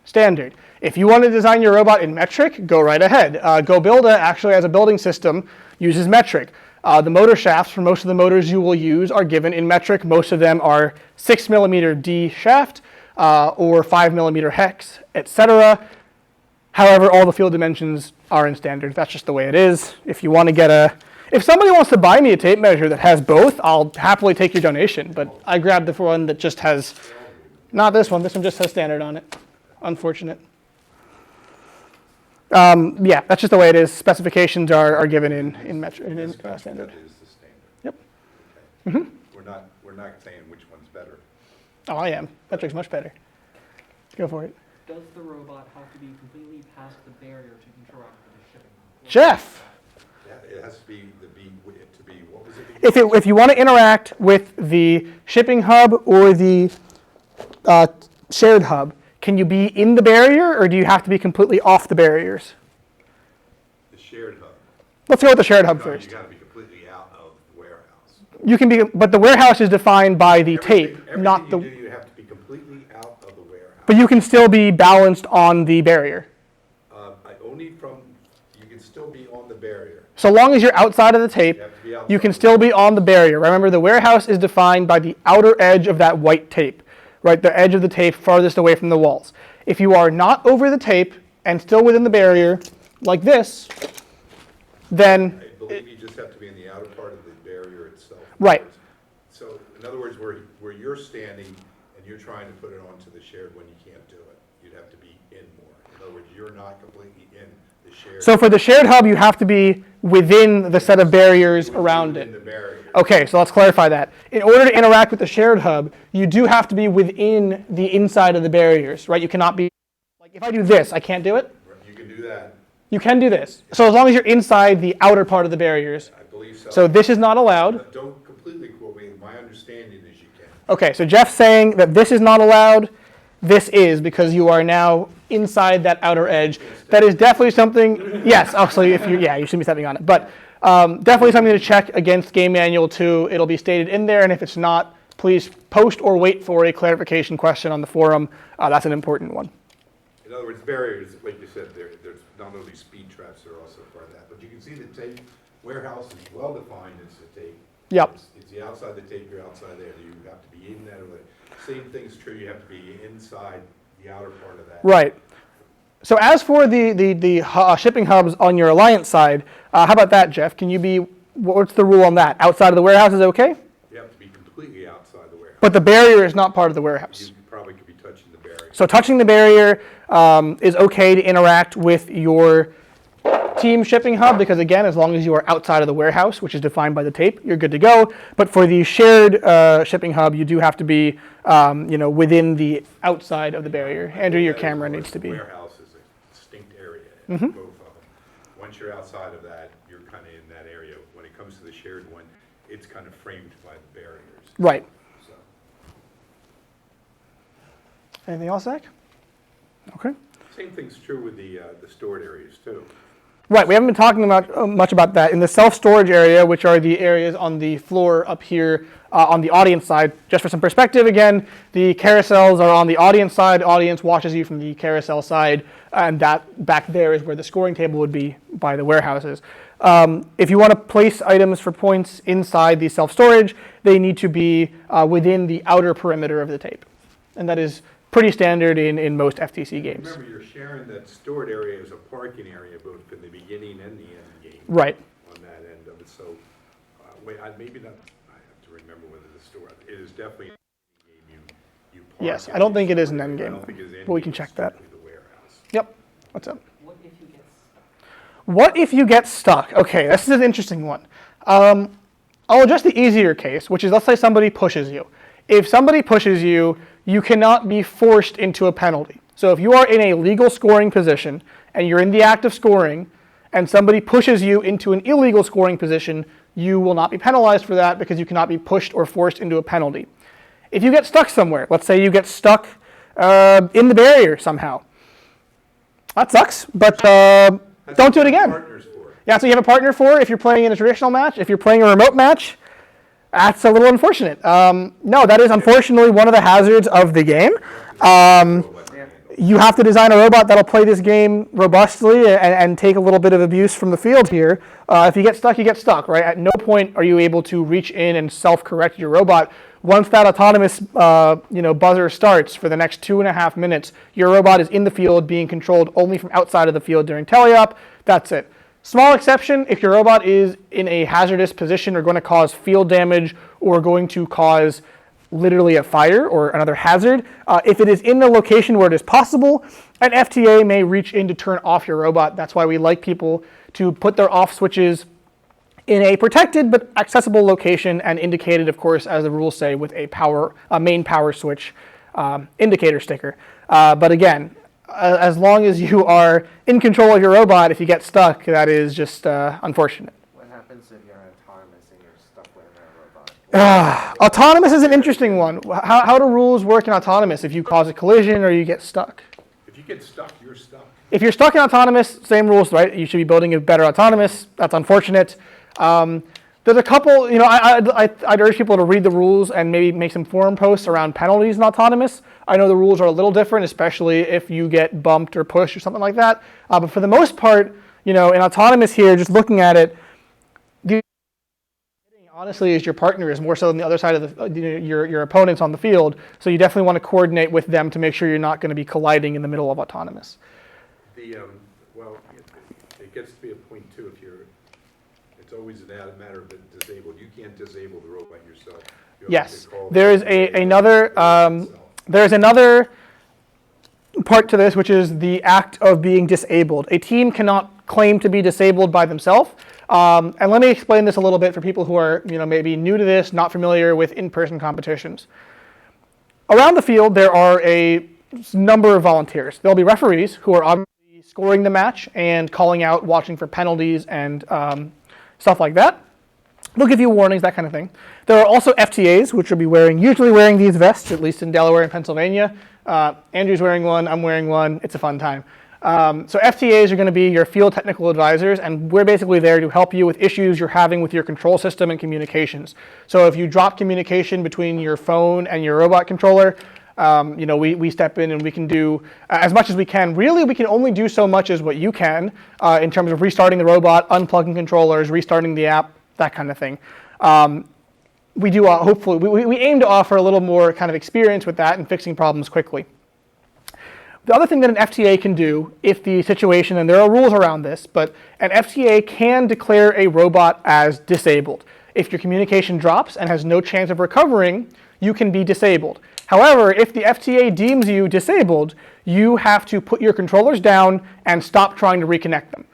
standard. If you want to design your robot in metric, go right ahead. GoBuilda actually, as a building system, uses metric. The motor shafts for most of the motors you will use are given in metric. Most of them are 6mm D shaft or 5mm hex, etc. However, all the field dimensions are in standard. That's just the way it is. If you want to get if somebody wants to buy me a tape measure that has both, I'll happily take your donation. But I grabbed the one that just has, not this one. This one just has standard on it. Unfortunate. Yeah, that's just the way it is. Specifications are given in standard. That is the standard. Yep. Okay. Mm-hmm. We're not saying which one's better. Oh, I am. Metric's much better. Go for it. Does the robot have to be completely past the barrier to interact with the shipping? Jeff. Yeah, it has to be what was it? If you want to interact with the shipping hub or the shared hub, can you be in the barrier, or do you have to be completely off the barriers? The shared hub. Let's go with the shared hub No, first. you got to be completely out of the warehouse. You can be, but the warehouse is defined by the tape, not the. Everything you do, you have to be completely out of the warehouse. But you can still be balanced on the barrier. You can still be on the barrier. So long as you're outside of the tape, You have to be outside. you can still be on the barrier. Remember, the warehouse is defined by the outer edge of that white tape, right? The edge of the tape farthest away from the walls. If you are not over the tape and still within the barrier, like this, then... I believe you just have to be in the outer part of the barrier itself. Right. So, in other words, where you're standing and you're trying to put it onto the shared one, you can't do it. You'd have to be in more. In other words, you're not completely in the shared. So for the shared hub, you have to be within the set of barriers around it. In the barrier. Okay, so let's clarify that. In order to interact with the shared hub, you do have to be within the inside of the barriers, right? You cannot be, like if I do this, I can't do it? You can do that. You can do this. So as long as you're inside the outer part of the barriers. I believe so. So this is not allowed. Don't completely quote me. My understanding is you can. Okay, so Jeff's saying that this is not allowed. This is, because you are now inside that outer edge. That is definitely something, yes, actually, you shouldn't be stepping on it. But definitely something to check against Game Manual 2. It'll be stated in there, and if it's not, please post or wait for a clarification question on the forum. That's an important one. In other words, barriers, like you said, there's not only speed traps, they're also part of that. But you can see the tape warehouse is well defined as the tape. Yep. It's the outside the tape, you're outside there. You have to be in that. Same thing's true, you have to be inside the outer part of that. Right. So as for the shipping hubs on your Alliance side, how about that, Jeff? Can you be, what's the rule on that? Outside of the warehouse is okay? You have to be completely outside the warehouse. But the barrier is not part of the warehouse. You probably could be touching the barrier. So touching the barrier is okay to interact with your team shipping hub, because again, as long as you are outside of the warehouse, which is defined by the tape, you're good to go. But for the shared shipping hub, you do have to be within the outside of the barrier. Andrew, your camera needs to be. The warehouse is a distinct area in both of them. Once you're outside of that, you're kind of in that area. When it comes to the shared one, it's kind of framed by the barriers. Right. So. Anything else, Zach? Okay. Same thing's true with the stored areas too. Right, we haven't been talking about much about that. In the self-storage area, which are the areas on the floor up here on the audience side, just for some perspective, again, the carousels are on the audience side. Audience watches you from the carousel side, and that back there is where the scoring table would be by the warehouses. If you want to place items for points inside the self-storage, they need to be within the outer perimeter of the tape. And that is pretty standard in most FTC games. Remember, you're sharing that stored area as a parking area, both in the beginning and the end game. Right. On that end of it, so, maybe not, I have to remember whether the store, it is definitely an end game you park. Yes, in I don't the think it is an store. end I game, don't think it's end but we game, can check it's that. strictly the warehouse. Yep. What's up? What if you get stuck? What if you get stuck? Okay, this is an interesting one. I'll address the easier case, which is let's say somebody pushes you. If somebody pushes you, you cannot be forced into a penalty. So if you are in a legal scoring position and you're in the act of scoring and somebody pushes you into an illegal scoring position, you will not be penalized for that because you cannot be pushed or forced into a penalty. If you get stuck somewhere, let's say you get stuck in the barrier somehow. That sucks, but don't do it again. Partners for it. Yeah, so you have a partner for if you're playing in a traditional match. If you're playing a remote match, that's a little unfortunate. No, that is unfortunately one of the hazards of the game. You have to design a robot that'll play this game robustly and take a little bit of abuse from the field here. If you get stuck, you get stuck, right? At no point are you able to reach in and self-correct your robot. Once that autonomous buzzer starts for the next 2.5 minutes, your robot is in the field being controlled only from outside of the field during teleop. That's it. Small exception, if your robot is in a hazardous position or going to cause field damage or going to cause literally a fire or another hazard, if it is in the location where it is possible, an FTA may reach in to turn off your robot. That's why we like people to put their off switches in a protected but accessible location and indicated, of course, as the rules say, with a main power switch indicator sticker. But again, as long as you are in control of your robot, if you get stuck, that is just unfortunate. What happens if you're autonomous and you're stuck with a robot? Autonomous is an interesting one. How do rules work in autonomous if you cause a collision or you get stuck? If you get stuck, you're stuck. If you're stuck in autonomous, same rules, right? You should be building a better autonomous. That's unfortunate. There's a couple, I'd urge people to read the rules and maybe make some forum posts around penalties in autonomous. I know the rules are a little different, especially if you get bumped or pushed or something like that. But for the most part, in autonomous here, just looking at it, honestly, is your partner is more so than the other side of your opponents on the field. So you definitely want to coordinate with them to make sure you're not going to be colliding in the middle of autonomous. It gets to be a point too it's always a matter of it disabled. You can't disable the robot yourself. Yes, there is another part to this, which is the act of being disabled. A team cannot claim to be disabled by themselves. And let me explain this a little bit for people who are, maybe new to this, not familiar with in-person competitions. Around the field, there are a number of volunteers. There'll be referees who are obviously scoring the match and calling out, watching for penalties and stuff like that. They'll give you warnings, that kind of thing. There are also FTAs, which will be usually wearing these vests, at least in Delaware and Pennsylvania. Andrew's wearing one, I'm wearing one. It's a fun time. So FTAs are going to be your field technical advisors, and we're basically there to help you with issues you're having with your control system and communications. So if you drop communication between your phone and your robot controller, we step in and we can do as much as we can. Really, we can only do so much as what you can in terms of restarting the robot, unplugging controllers, restarting the app, that kind of thing. We do hopefully, we aim to offer a little more kind of experience with that and fixing problems quickly. The other thing that an FTA can do, if the situation, and there are rules around this, but an FTA can declare a robot as disabled. If your communication drops and has no chance of recovering, you can be disabled. However, if the FTA deems you disabled, you have to put your controllers down and stop trying to reconnect them.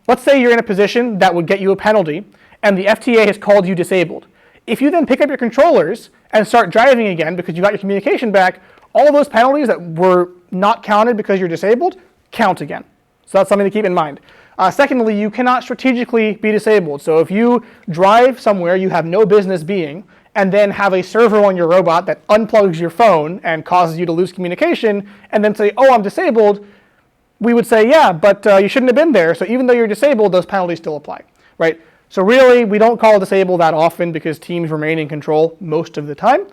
Let's say you're in a position that would get you a penalty, and the FTA has called you disabled. If you then pick up your controllers and start driving again because you got your communication back, all of those penalties that were not counted because you're disabled count again. So that's something to keep in mind. Secondly, you cannot strategically be disabled. So if you drive somewhere you have no business being, and then have a server on your robot that unplugs your phone and causes you to lose communication, and then say, oh, I'm disabled, we would say, yeah, but you shouldn't have been there. So even though you're disabled, those penalties still apply, right? So really, we don't call disable that often because teams remain in control most of the time.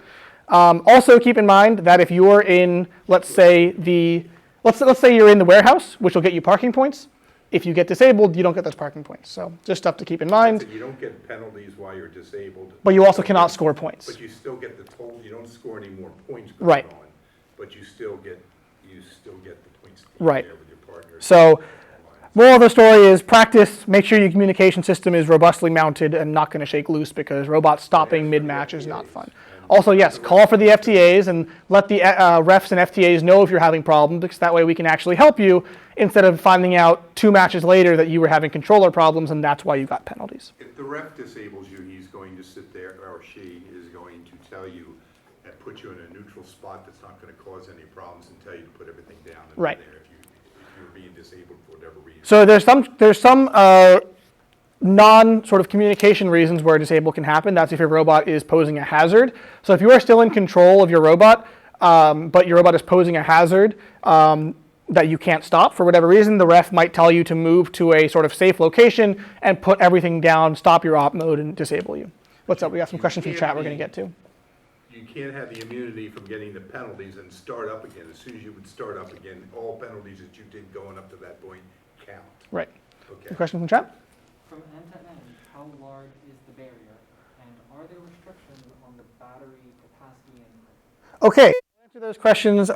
Also keep in mind that if you're in, let's say you're in the warehouse, which will get you parking points, If you get disabled, you don't get those parking points. So just stuff to keep in mind. You don't get penalties while you're disabled. But you also cannot score points. But you still get the total, you don't score any more points Right. going on, but you still get the points Right. there with your partner. So moral of the story is practice, make sure your communication system is robustly mounted and not going to shake loose, because robots stopping mid-match is not fun. Also, yes, call for the FTAs and let the refs and FTAs know if you're having problems, because that way we can actually help you instead of finding out 2 matches later that you were having controller problems and that's why you got penalties. If the ref disables you, he's going to sit there, or she is going to tell you and put you in a neutral spot that's not going to cause any problems and tell you to put everything down and Right. there if you're being disabled for whatever reason. So there's some non sort of communication reasons where disable can happen. That's if your robot is posing a hazard. So if you are still in control of your robot, but your robot is posing a hazard that you can't stop for whatever reason, the ref might tell you to move to a sort of safe location and put everything down, stop your op mode, and disable you. What's up? We got some questions from chat we're going to get to. You can't have the immunity from getting the penalties and start up again. As soon as you would start up again, all penalties that you did going up to that point count. Right. Okay. Any questions from chat? From end to end, how large is the barrier? And are there restrictions on the battery capacity and Okay, I'll answer those questions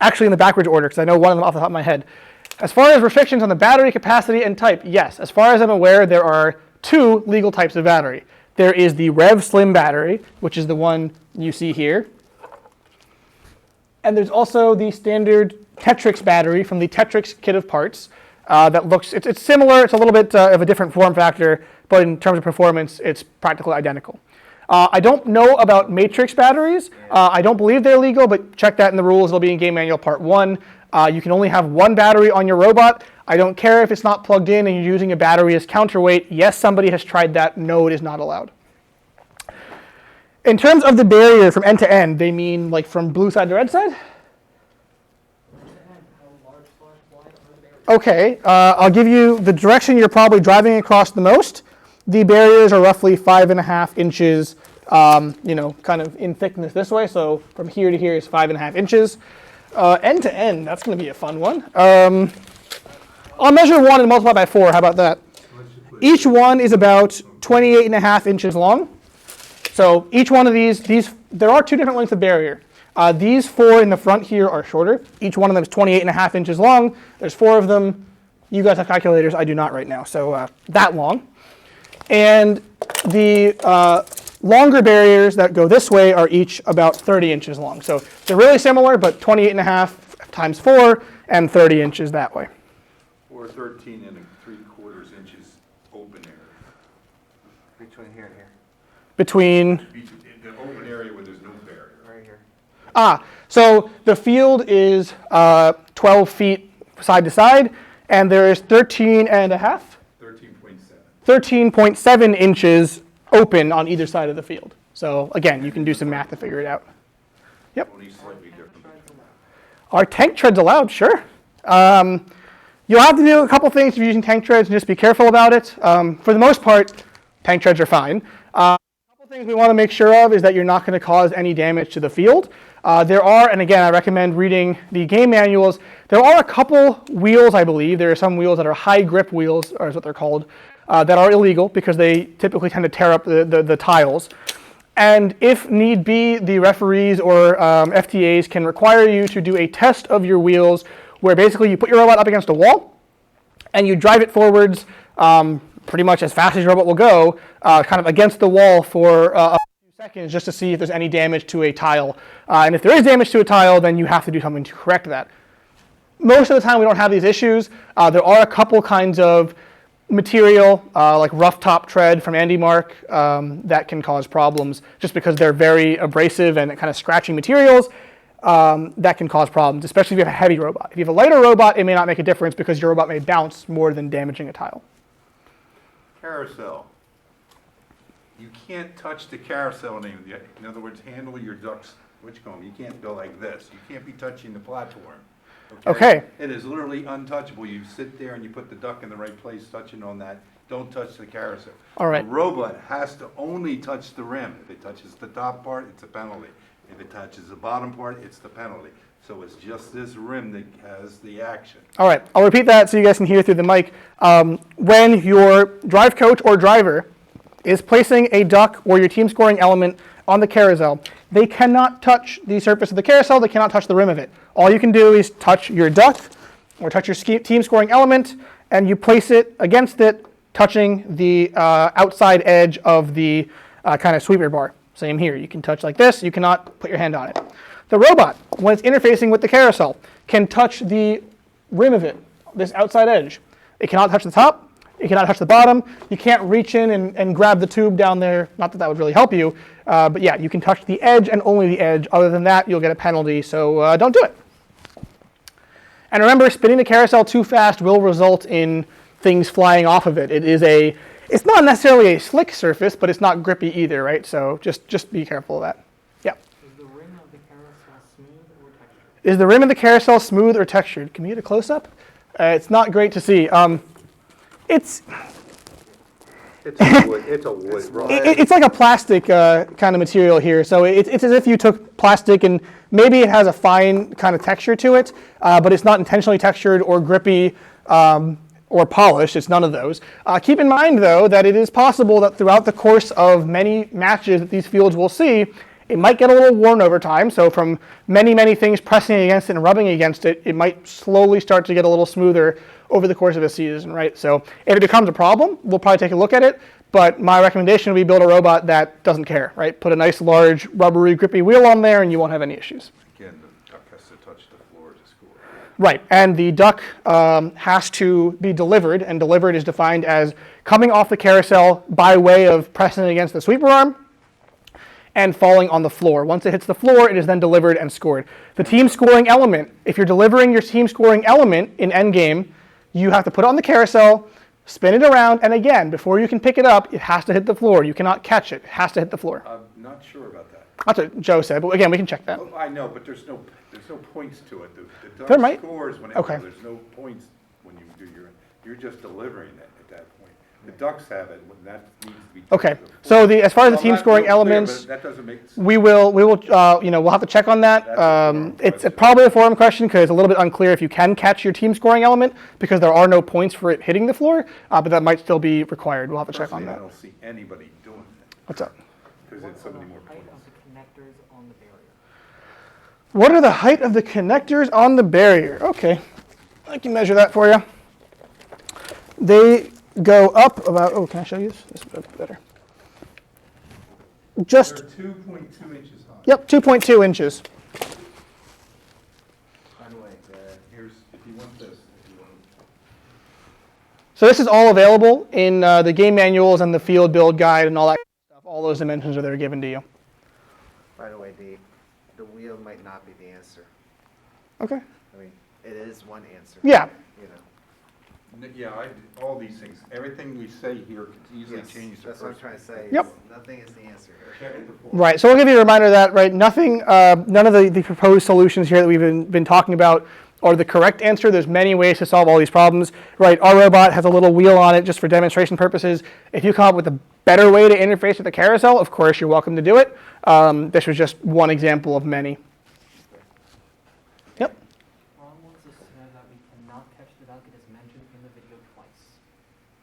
actually in the backwards order, because I know one of them off the top of my head. As far as restrictions on the battery capacity and type, yes. As far as I'm aware, there are 2 legal types of battery. There is the Rev Slim battery, which is the one you see here. And there's also the standard Tetrix battery from the Tetrix kit of parts that looks, it's similar, it's a little bit of a different form factor, but in terms of performance, it's practically identical. I don't know about matrix batteries. I don't believe they're legal, but check that in the rules. It'll be in Game Manual Part 1. You can only have 1 battery on your robot. I don't care if it's not plugged in and you're using a battery as counterweight. Yes, somebody has tried that. No, it is not allowed. In terms of the barrier from end to end, they mean like from blue side to red side? Okay, I'll give you the direction you're probably driving across the most. The barriers are roughly 5.5 inches, kind of in thickness this way. So from here to here is 5.5 inches. End to end, that's going to be a fun one. I'll measure 1 and multiply by 4. How about that? Each one is about 28.5 inches long. So each one of these, there are 2 different lengths of barrier. These 4 in the front here are shorter. Each one of them is 28.5 inches long. There's 4 of them. You guys have calculators. I do not right now. So that long. And the longer barriers that go this way are each about 30 inches long. So they're really similar, but 28.5 times 4 and 30 inches that way. Or 13 3/4 inches open area. Between here and here, Between, The open area where there's no barrier. right here. so the field is 12 feet side to side, and there is 13.5? 13.7 inches open on either side of the field. So again, you can do some math to figure it out. Yep. Only slightly different. Are tank treads allowed? Sure. You'll have to do a couple things if you're using tank treads and just be careful about it. For the most part, tank treads are fine. A couple things we want to make sure of is that you're not going to cause any damage to the field. There are, and again, I recommend reading the game manuals. There are a couple wheels, I believe. There are some wheels that are high grip wheels, or is what they're called, that are illegal because they typically tend to tear up the tiles. And if need be, the referees or FTAs can require you to do a test of your wheels where basically you put your robot up against a wall and you drive it forwards pretty much as fast as your robot will go, kind of against the wall for a few seconds just to see if there's any damage to a tile. And if there is damage to a tile, then you have to do something to correct that. Most of the time we don't have these issues. There are a couple kinds of material, like rough top tread from Andy Mark, that can cause problems just because they're very abrasive and kind of scratchy materials. That can cause problems, especially if you have a heavy robot. If you have a lighter robot, it may not make a difference because your robot may bounce more than damaging a tile. Carousel. You can't touch the carousel name. In other words, handle your ducks, you can't go like this. You can't be touching the platform. Okay. It is literally untouchable. You sit there and you put the duck in the right place, touching on that. Don't touch the carousel. All right. The robot has to only touch the rim. If it touches the top part, it's a penalty. If it touches the bottom part, it's the penalty. So it's just this rim that has the action. All right, I'll repeat that so you guys can hear through the mic. When your drive coach or driver is placing a duck or your team scoring element on the carousel, they cannot touch the surface of the carousel, they cannot touch the rim of it. All you can do is touch your duck or touch your team scoring element, and you place it against it, touching the outside edge of the kind of sweeper bar. Same here, you can touch like this, you cannot put your hand on it. The robot, when it's interfacing with the carousel, can touch the rim of it, this outside edge. It cannot touch the top, it cannot touch the bottom, you can't reach in and grab the tube down there, not that that would really help you, but yeah, you can touch the edge and only the edge. Other than that, you'll get a penalty, so don't do it. And remember, spinning the carousel too fast will result in things flying off of it. It's not necessarily a slick surface, but it's not grippy either, right? So just be careful of that. Yeah. Is the rim of the carousel smooth or textured? Is the rim of the carousel smooth or textured? Can we get a close-up? It's not great to see. It's It's a wood, right? it's like a plastic kind of material here. So it's as if you took plastic and maybe it has a fine kind of texture to it, but it's not intentionally textured or grippy or polished. It's none of those. Keep in mind, though, that it is possible that throughout the course of many matches that these fields will see, it might get a little worn over time. So from many, many things pressing against it and rubbing against it, it might slowly start to get a little smoother over the course of a season, right? So if it becomes a problem, we'll probably take a look at it. But my recommendation would be build a robot that doesn't care, right? Put a nice, large, rubbery, grippy wheel on there, and you won't have any issues. Again, the duck has to touch the floor to score. Right, and the duck has to be delivered, and delivered is defined as coming off the carousel by way of pressing against the sweeper arm and falling on the floor. Once it hits the floor, it is then delivered and scored. The team scoring element, if you're delivering your team scoring element in endgame, you have to put it on the carousel, spin it around, and again, before you can pick it up, it has to hit the floor. You cannot catch it. It has to hit the floor. I'm not sure about that. That's what Joe said, but again, we can check that. Oh, I know, but there's no points to it. The There duck might. scores when Okay. there's no points when you do you're just delivering it at that point. The ducks have it when that needs to be. Okay, so as far as the Well, team not scoring real clear, elements, but that doesn't make sense. we'll have to check on that. That's a forum It's question. probably a forum question because it's a little bit unclear if you can catch your team scoring element because there are no points for it hitting the floor, but that might still be required. We'll have to check on Personally, I that. don't see anybody doing that What's up? because it's so many more Height points. of the connectors on the barrier. What are the height of the connectors on the barrier? Okay, I can measure that for you. They go up about, oh, can I show you this? This would be better. Just, They're 2.2 inches high. yep, 2.2 inches. By the way, here's, if you want this, if you want. So this is all available in the game manuals and the field build guide and all that stuff. All those dimensions are there given to you. By the way, the wheel might not be the answer. Okay. I mean, it is one answer. Yeah. You know. Yeah, all these things, everything we say here can easily Yes, change the that's what I'm first. trying to say. Yep. is Nothing is the answer here. Check it before. Right. So we'll give you a reminder of that, right? Nothing, none of the proposed solutions here that we've been talking about are the correct answer. There's many ways to solve all these problems, right? Our robot has a little wheel on it just for demonstration purposes. If you come up with a better way to interface with the carousel, of course, you're welcome to do it. This was just one example of many. Yep. Ron wants us to know that we cannot catch the duck. It is mentioned in the video twice.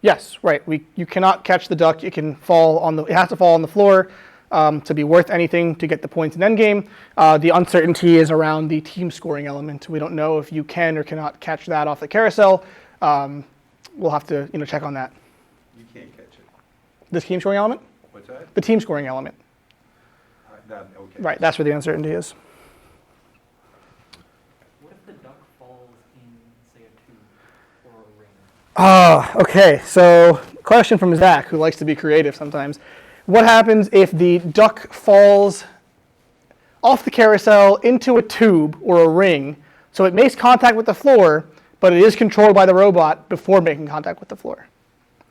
Yes, right. You cannot catch the duck. It can fall on the. It has to fall on the floor to be worth anything to get the points in endgame. The uncertainty is around the team scoring element. We don't know if you can or cannot catch that off the carousel. We'll have to check on that. You can't catch it. The team scoring element. What's that? The team scoring element. Okay. Right. That's where the uncertainty is. What if the duck falls in, say, a tube or a ring? Okay. So, question from Zach, who likes to be creative sometimes. What happens if the duck falls off the carousel into a tube or a ring? So it makes contact with the floor, but it is controlled by the robot before making contact with the floor.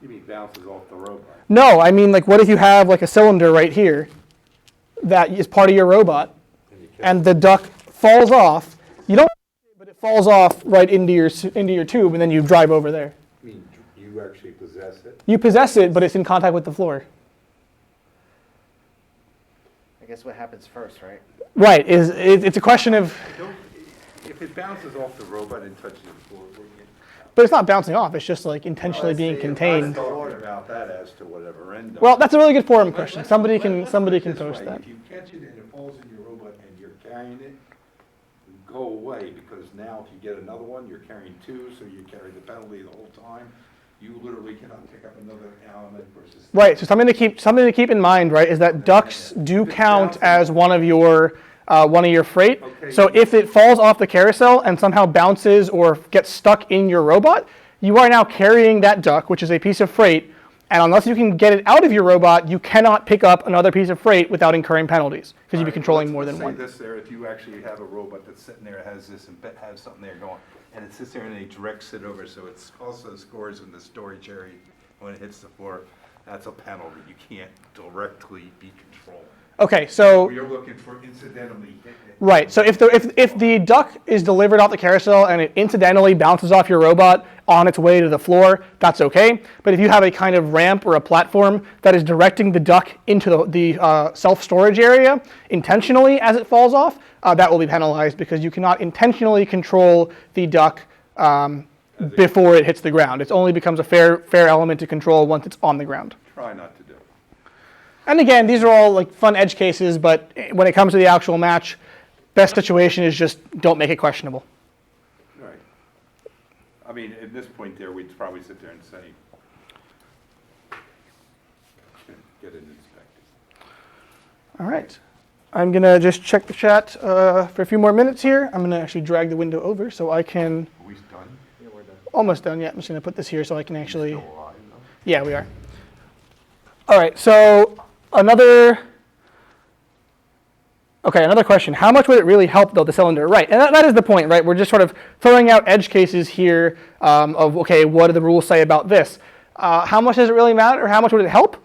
You mean bounces off the robot? No, I mean, like, what if you have like a cylinder right here that is part of your robot, and the duck falls off? You don't, but it falls off right into your tube, and then you drive over there. I mean, you actually possess it? You possess it, but it's in contact with the floor. guess what happens first, right? Right. It's a question of, If it bounces off the robot and touches the floor, but it's not bouncing off. It's just like intentionally being I'm contained. talking about that as to whatever end. Well, that's a really good forum question. Somebody can Let's put it this post way. that. If you catch it and it falls in your robot and you're carrying it, go away, because now if you get another one, you're carrying two, so you carry the penalty the whole time. You literally cannot pick up another element versus. Right. So something to keep in mind, right, is that ducks do count as one of your freight. Okay. So if it falls off the carousel and somehow bounces or gets stuck in your robot, you are now carrying that duck, which is a piece of freight. And unless you can get it out of your robot, you cannot pick up another piece of freight without incurring penalties, because you'd be controlling more than one. Let's say this there, if you actually have a robot that's sitting there, has this and has something there going, and it sits there and it directs it over, so it also scores in the storage area when it hits the floor, that's a penalty. You can't directly be controlled. Okay, so You're looking for incidentally hitting it. right. So if the duck is delivered off the carousel and it incidentally bounces off your robot on its way to the floor, that's okay. But if you have a kind of ramp or a platform that is directing the duck into the self-storage area intentionally as it falls off, that will be penalized, because you cannot intentionally control the duck before it hits the ground. It only becomes a fair element to control once it's on the ground. Try not to do it. And again, these are all like fun edge cases, but when it comes to the actual match, best situation is just don't make it questionable. Right. I mean, at this point there, we'd probably sit there and say, get it inspected. All right. I'm going to just check the chat for a few more minutes here. I'm going to actually drag the window over so I can, Are we done? Yeah, we're done. almost done, yeah. I'm just going to put this here so I can actually, Still alive, though? yeah, we are. All right, so another question. How much would it really help, though, the cylinder? Right, and that is the point, right? We're just sort of throwing out edge cases here of, okay, what do the rules say about this? How much does it really matter? How much would it help?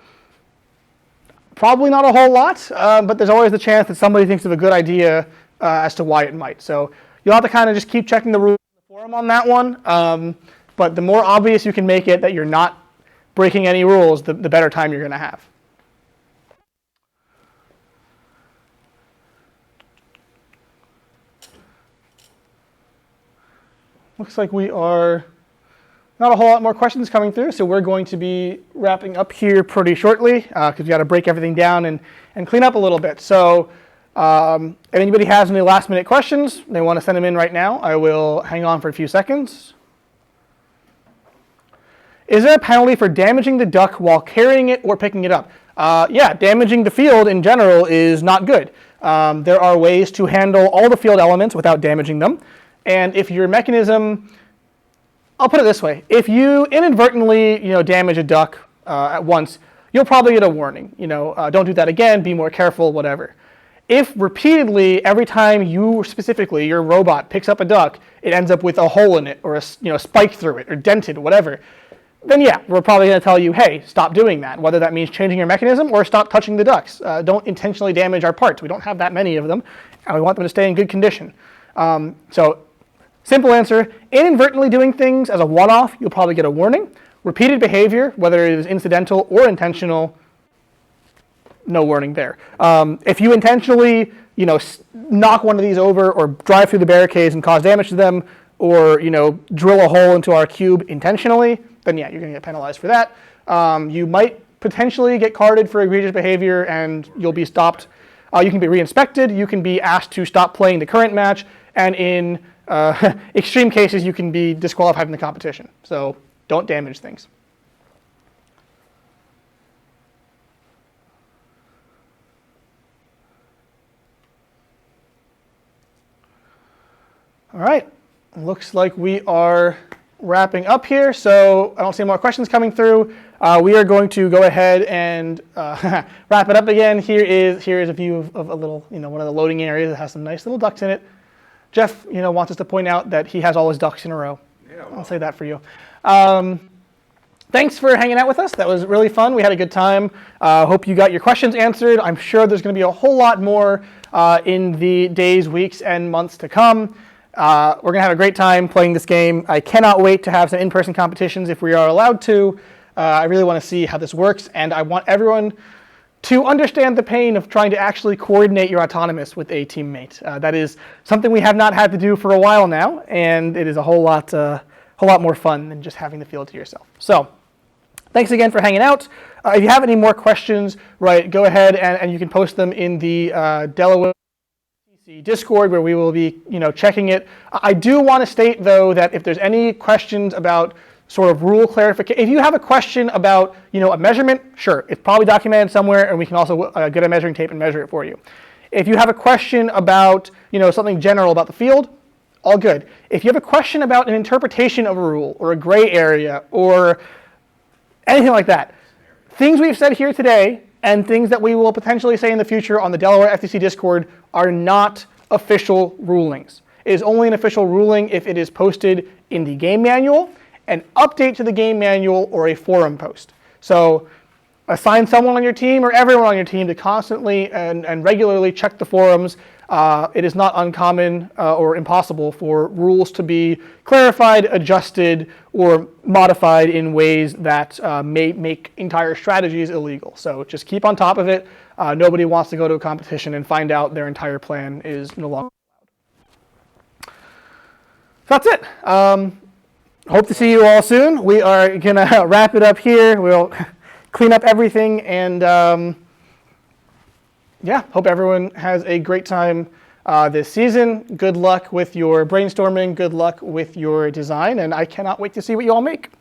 Probably not a whole lot, but there's always the chance that somebody thinks of a good idea as to why it might. So you'll have to kind of just keep checking the rules in the forum on that one. But the more obvious you can make it that you're not breaking any rules, the better time you're going to have. Looks like we are not a whole lot more questions coming through, so we're going to be wrapping up here pretty shortly because we got to break everything down and clean up a little bit. So if anybody has any last minute questions, they want to send them in right now, I will hang on for a few seconds. Is there a penalty for damaging the duck while carrying it or picking it up? Yeah, damaging the field in general is not good. There are ways to handle all the field elements without damaging them. And if your mechanism, I'll put it this way, if you inadvertently damage a duck at once, you'll probably get a warning. Don't do that again, be more careful, whatever. If repeatedly, every time your robot picks up a duck, it ends up with a hole in it or a spike through it or dented, whatever, then yeah, we're probably going to tell you, hey, stop doing that, whether that means changing your mechanism or stop touching the ducks. Don't intentionally damage our parts. We don't have that many of them, and we want them to stay in good condition. So simple answer, inadvertently doing things as a one-off, you'll probably get a warning. Repeated behavior, whether it is incidental or intentional, no warning there. If you intentionally knock one of these over or drive through the barricades and cause damage to them, or drill a hole into our cube intentionally, then yeah, you're going to get penalized for that. You might potentially get carded for egregious behavior and you'll be stopped. You can be re-inspected, you can be asked to stop playing the current match, and in extreme cases you can be disqualified from the competition. So don't damage things. All right, looks like we are wrapping up here, so I don't see more questions coming through. We are going to go ahead and wrap it up again. Here is a view of a little, one of the loading areas that has some nice little ducks in it. Jeff, wants us to point out that he has all his ducks in a row. Yeah, well. I'll say that for you. Thanks for hanging out with us. That was really fun. We had a good time. Hope you got your questions answered. I'm sure there's going to be a whole lot more in the days, weeks, and months to come. We're going to have a great time playing this game. I cannot wait to have some in-person competitions if we are allowed to. I really want to see how this works, and I want everyone to understand the pain of trying to actually coordinate your autonomous with a teammate. That is something we have not had to do for a while now, and it is a whole lot more fun than just having the field to yourself. So, thanks again for hanging out. If you have any more questions, right, go ahead and you can post them in the Delaware FTC Discord, where we will be, checking it. I do want to state, though, that if there's any questions about sort of rule clarification, if you have a question about, a measurement, sure, it's probably documented somewhere, and we can also get a measuring tape and measure it for you. If you have a question about, something general about the field, all good. If you have a question about an interpretation of a rule or a gray area or anything like that, things we've said here today and things that we will potentially say in the future on the Delaware FTC Discord are not official rulings. It is only an official ruling if it is posted in the game manual, an update to the game manual, or a forum post. So assign someone on your team or everyone on your team to constantly and regularly check the forums. It is not uncommon or impossible for rules to be clarified, adjusted, or modified in ways that may make entire strategies illegal. So just keep on top of it. Nobody wants to go to a competition and find out their entire plan is no longer allowed. So that's it. Hope to see you all soon. We are going to wrap it up here. We'll clean up everything, and hope everyone has a great time this season. Good luck with your brainstorming. Good luck with your design, and I cannot wait to see what you all make.